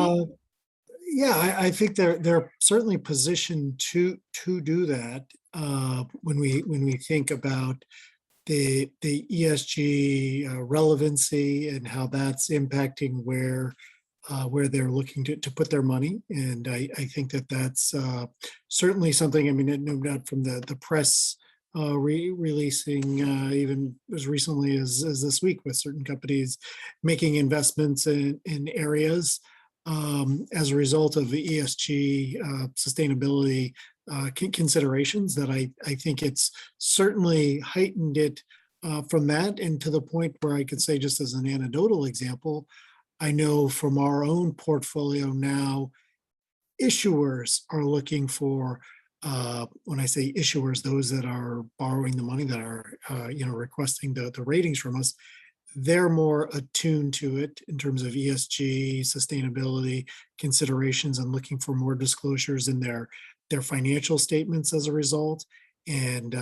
Yeah, I think they're certainly positioned to do that. When we think about the ESG relevancy and how that's impacting where they're looking to put their money. And I think that's certainly something, I mean, no doubt from the press releasing even as recently as this week, with certain companies making investments in areas as a result of the ESG sustainability considerations, that I think it's certainly heightened it from that, and to the point where I could say, just as an anecdotal example, I know from our own portfolio now, issuers are looking for, when I say issuers, those that are borrowing the money, that are requesting the ratings from us, they're more attuned to it in terms of ESG sustainability considerations, and looking for more disclosures in their financial statements as a result, and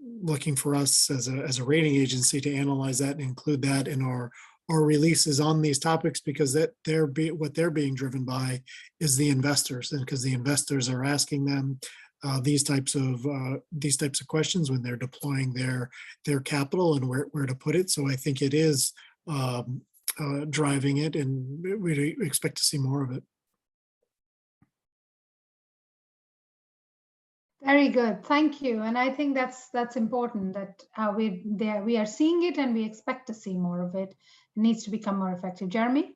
looking for us as a rating agency to analyze that and include that in our releases on these topics, because what they're being driven by is the investors, and because the investors are asking them these types of questions when they're deploying their capital and where to put it. So I think it is driving it, and we expect to see more of it. Very good, thank you. And I think that's important, that we are seeing it and we expect to see more of it. It needs to become more effective. Jeremy?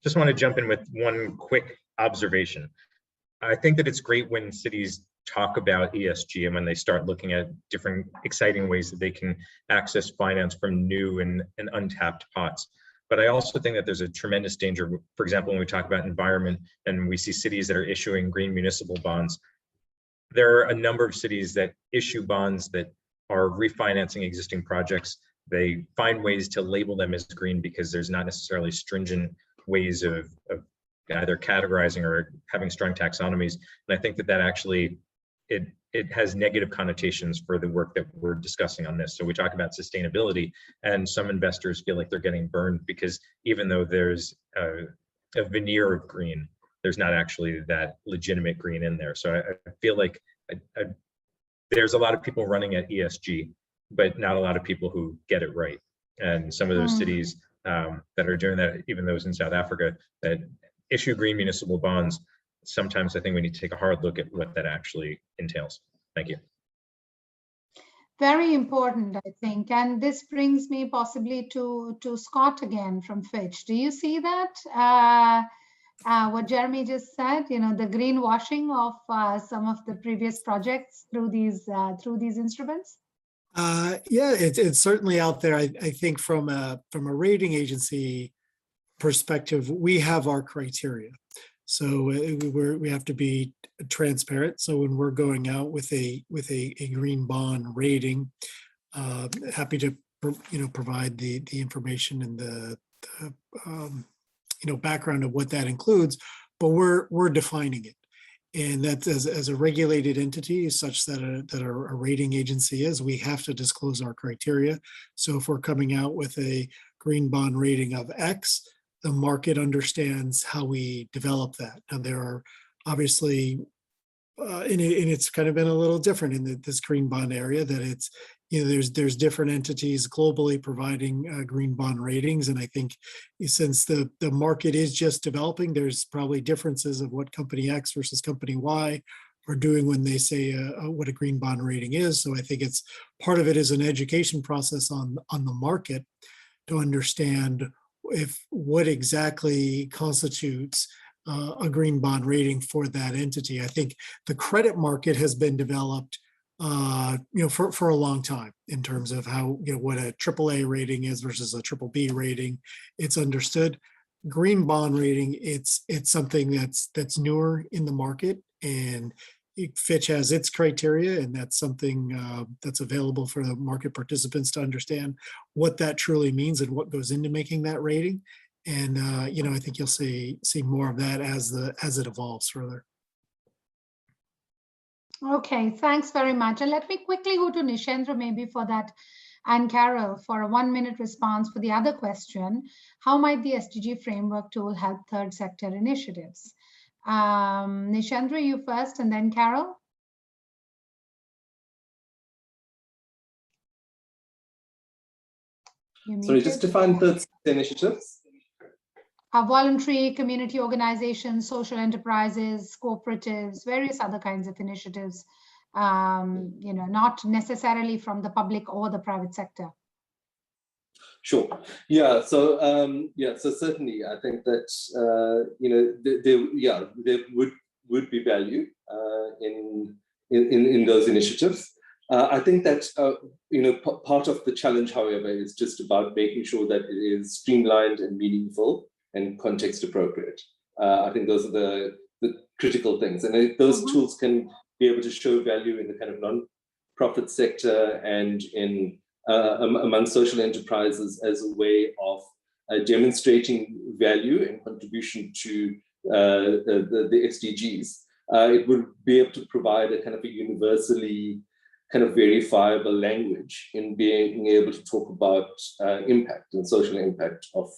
Just want to jump in with one quick observation. I think that it's great when cities talk about ESG and when they start looking at different exciting ways that they can access finance from new and untapped pots. But I also think that there's a tremendous danger, for example, when we talk about environment and we see cities that are issuing green municipal bonds. There are a number of cities that issue bonds that are refinancing existing projects. They find ways to label them as green because there's not necessarily stringent ways of either categorizing or having strong taxonomies. And I think that actually, it has negative connotations for the work that we're discussing on this. So we talk about sustainability, and some investors feel like they're getting burned because even though there's a veneer of green, there's not actually that legitimate green in there. So I feel like there's a lot of people running at ESG, but not a lot of people who get it right. And some of those cities that are doing that, even those in South Africa that issue green municipal bonds, sometimes I think we need to take a hard look at what that actually entails. Thank you. Very important, I think. And this brings me possibly to Scott again from Fitch. Do you see that? What Jeremy just said, you know, the greenwashing of some of the previous projects through these instruments? Yeah, it's certainly out there. I think from a rating perspective, we have our criteria. So we have to be transparent. So when we're going out with a green bond rating, happy to provide the information and the background of what that includes, but we're defining it. And that as a regulated entity, such that a rating agency is, we have to disclose our criteria. So if we're coming out with a green bond rating of X, the market understands how we develop that. Now there are obviously, and it's kind of been a little different in this green bond area, that it's, there's different entities globally providing green bond ratings. And I think since the market is just developing, there's probably differences of what company X versus company Y are doing when they say what a green bond rating is. So I think it's part of it is an education process on the market to understand what exactly constitutes a green bond rating for that entity. I think the credit market has been developed for a long time in terms of how, what a AAA rating is versus a BBB rating. It's understood. Green bond rating, it's something that's newer in the market, and Fitch has its criteria, and that's something that's available for the market participants to understand what that truly means and what goes into making that rating. And I think you'll see more of that as it evolves further. Okay, thanks very much. And let me quickly go to Nishendra maybe for that, and Carol for a 1-minute response for the other question. How might the SDG framework tool help third sector initiatives? Nishendra, you first, and then Carol. Sorry, just define third sector initiatives. Voluntary community organizations, social enterprises, cooperatives, various other kinds of initiatives, not necessarily from the public or the private sector. Sure. Yeah. So so certainly, I think that there would be value in those initiatives. I think that part of the challenge, however, is just about making sure that it is streamlined and meaningful and context appropriate. I think those are the critical things, and those tools can be able to show value in the kind of non-profit sector and in among social enterprises as a way of demonstrating value and contribution to the SDGs. It would be able to provide a kind of a universally kind of verifiable language in being able to talk about impact and social impact of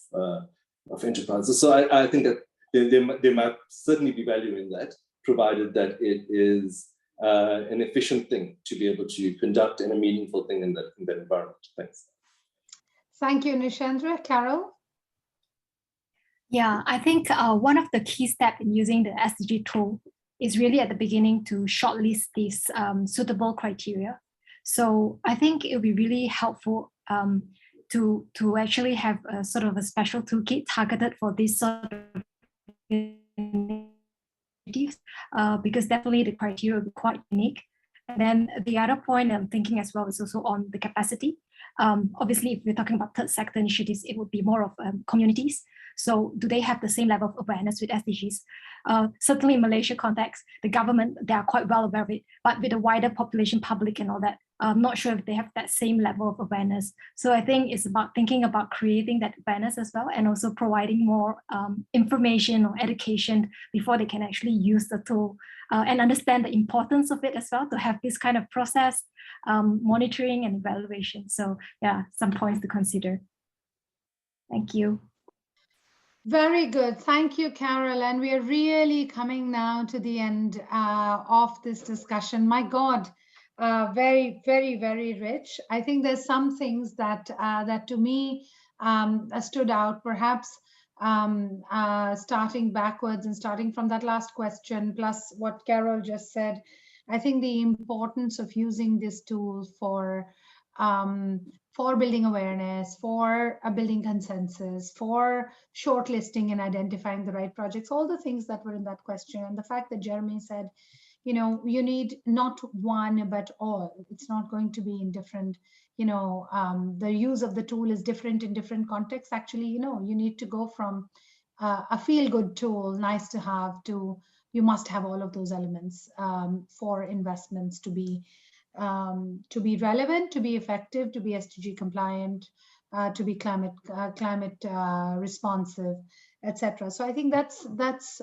enterprises. So I think that there might certainly be value in that, provided that it is an efficient thing to be able to conduct and a meaningful thing in that environment. Thanks. Thank you, Nishendra. Carol? Yeah, I think one of the key steps in using the SDG tool is really at the beginning to shortlist these suitable criteria. So I think it would be really helpful to actually have a sort of a special toolkit targeted for this sort of initiatives, because definitely the criteria will be quite unique. And then the other point I'm thinking as well is also on the capacity. Obviously, if we're talking about third sector initiatives, it would be more of communities. So do they have the same level of awareness with SDGs? Certainly in Malaysia context, the government, they are quite well aware of it, but with the wider population, public and all that, I'm not sure if they have that same level of awareness. So I think it's about thinking about creating that awareness as well, and also providing more information or education before they can actually use the tool and understand the importance of it as well, to have this kind of process, monitoring and evaluation. So yeah, some points to consider. Thank you. Very good. Thank you, Carol. And we are really coming now to the end of this discussion. My God, very, very, very rich. I think there's some things that that to me stood out, perhaps starting backwards and starting from that last question, plus what Carol just said. I think the importance of using this tool for building awareness, for building consensus, for shortlisting and identifying the right projects, all the things that were in that question. And the fact that Jeremy said, you need not one, but all. It's not going to be in different, the use of the tool is different in different contexts. Actually, you need to go from a feel-good tool, nice to have, to you must have all of those elements for investments to be relevant, to be effective, to be SDG compliant, to be climate responsive, etc. So I think that's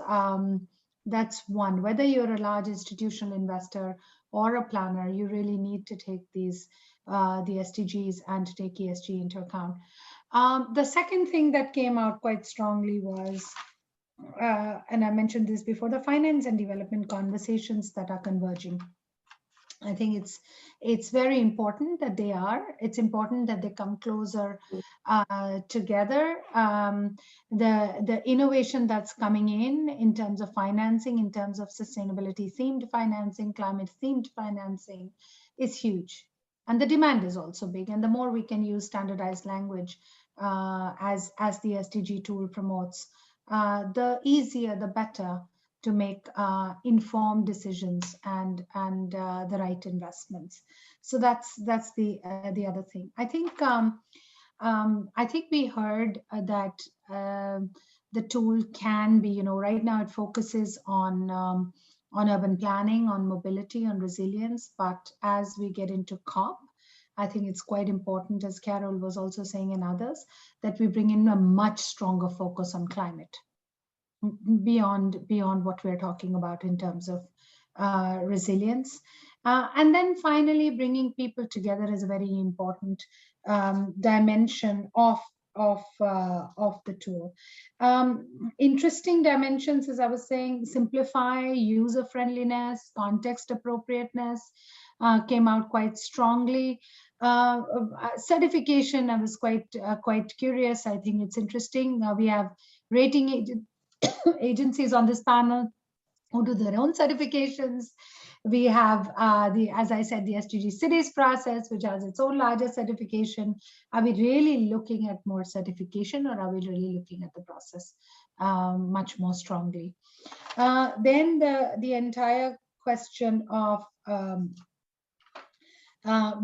That's one. Whether you're a large institutional investor or a planner, you really need to take these the SDGs and to take ESG into account. The second thing that came out quite strongly was, and I mentioned this before, the finance and development conversations that are converging. I think it's very important that they are. It's important that they come closer together. The innovation that's coming in terms of financing, in terms of sustainability themed financing, climate themed financing, is huge, and the demand is also big. And the more we can use standardized language as the SDG tool promotes, the easier, the better to make informed decisions and the right investments. So that's the other thing. I think we heard that the tool can be, right now it focuses on urban planning, on mobility, on resilience. But as we get into COP, I think it's quite important, as Carol was also saying and others, that we bring in a much stronger focus on climate. Beyond what we're talking about in terms of resilience. And then finally, bringing people together is a very important dimension of the tool. Interesting dimensions, as I was saying, simplify, user friendliness, context appropriateness came out quite strongly. Certification, I was quite curious. I think it's interesting. We have rating agencies on this panel who do their own certifications. We have as I said, the SDG Cities process, which has its own larger certification. Are we really looking at more certification, or are we really looking at the process much more strongly? Then the entire question of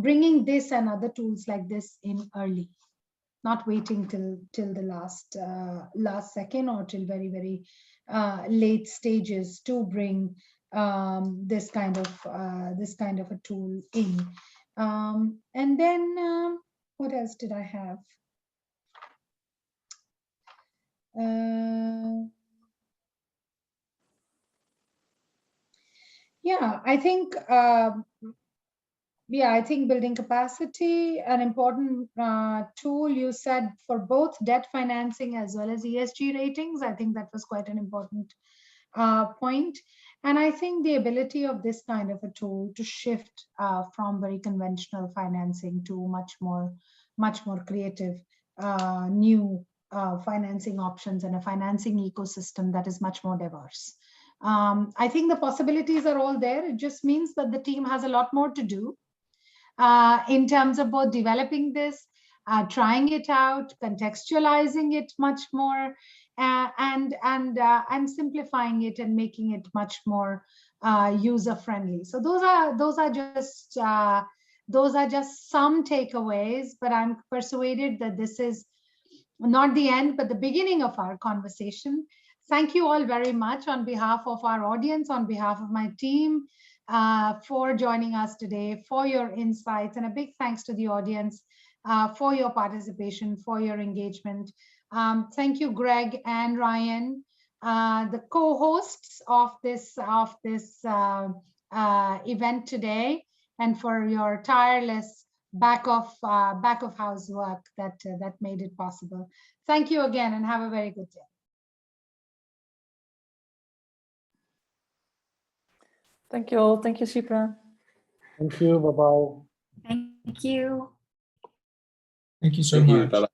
bringing this and other tools like this in early, not waiting till the last second or till very, very late stages to bring this kind of a tool in. And then what else did I have? Yeah, I think. I think building capacity, an important tool, you said, for both debt financing as well as ESG ratings. I think that was quite an important point. And I think the ability of this kind of a tool to shift from very conventional financing to much more creative, new financing options and a financing ecosystem that is much more diverse. I think the possibilities are all there. It just means that the team has a lot more to do. In terms of both developing this, trying it out, contextualizing it much more, and simplifying it and making it much more user friendly. So those are just some takeaways. But I'm persuaded that this is not the end, but the beginning of our conversation. Thank you all very much on behalf of our audience, on behalf of my team, for joining us today, for your insights, and a big thanks to the audience for your participation, for your engagement. Thank you, Greg and Ryan, the co-hosts of this event today, and for your tireless back of house work that made it possible. Thank you again, and have a very good day. Thank you all. Thank you, Shipra. Thank you. Bye-bye. Thank you. Thank you so much. Bye-bye.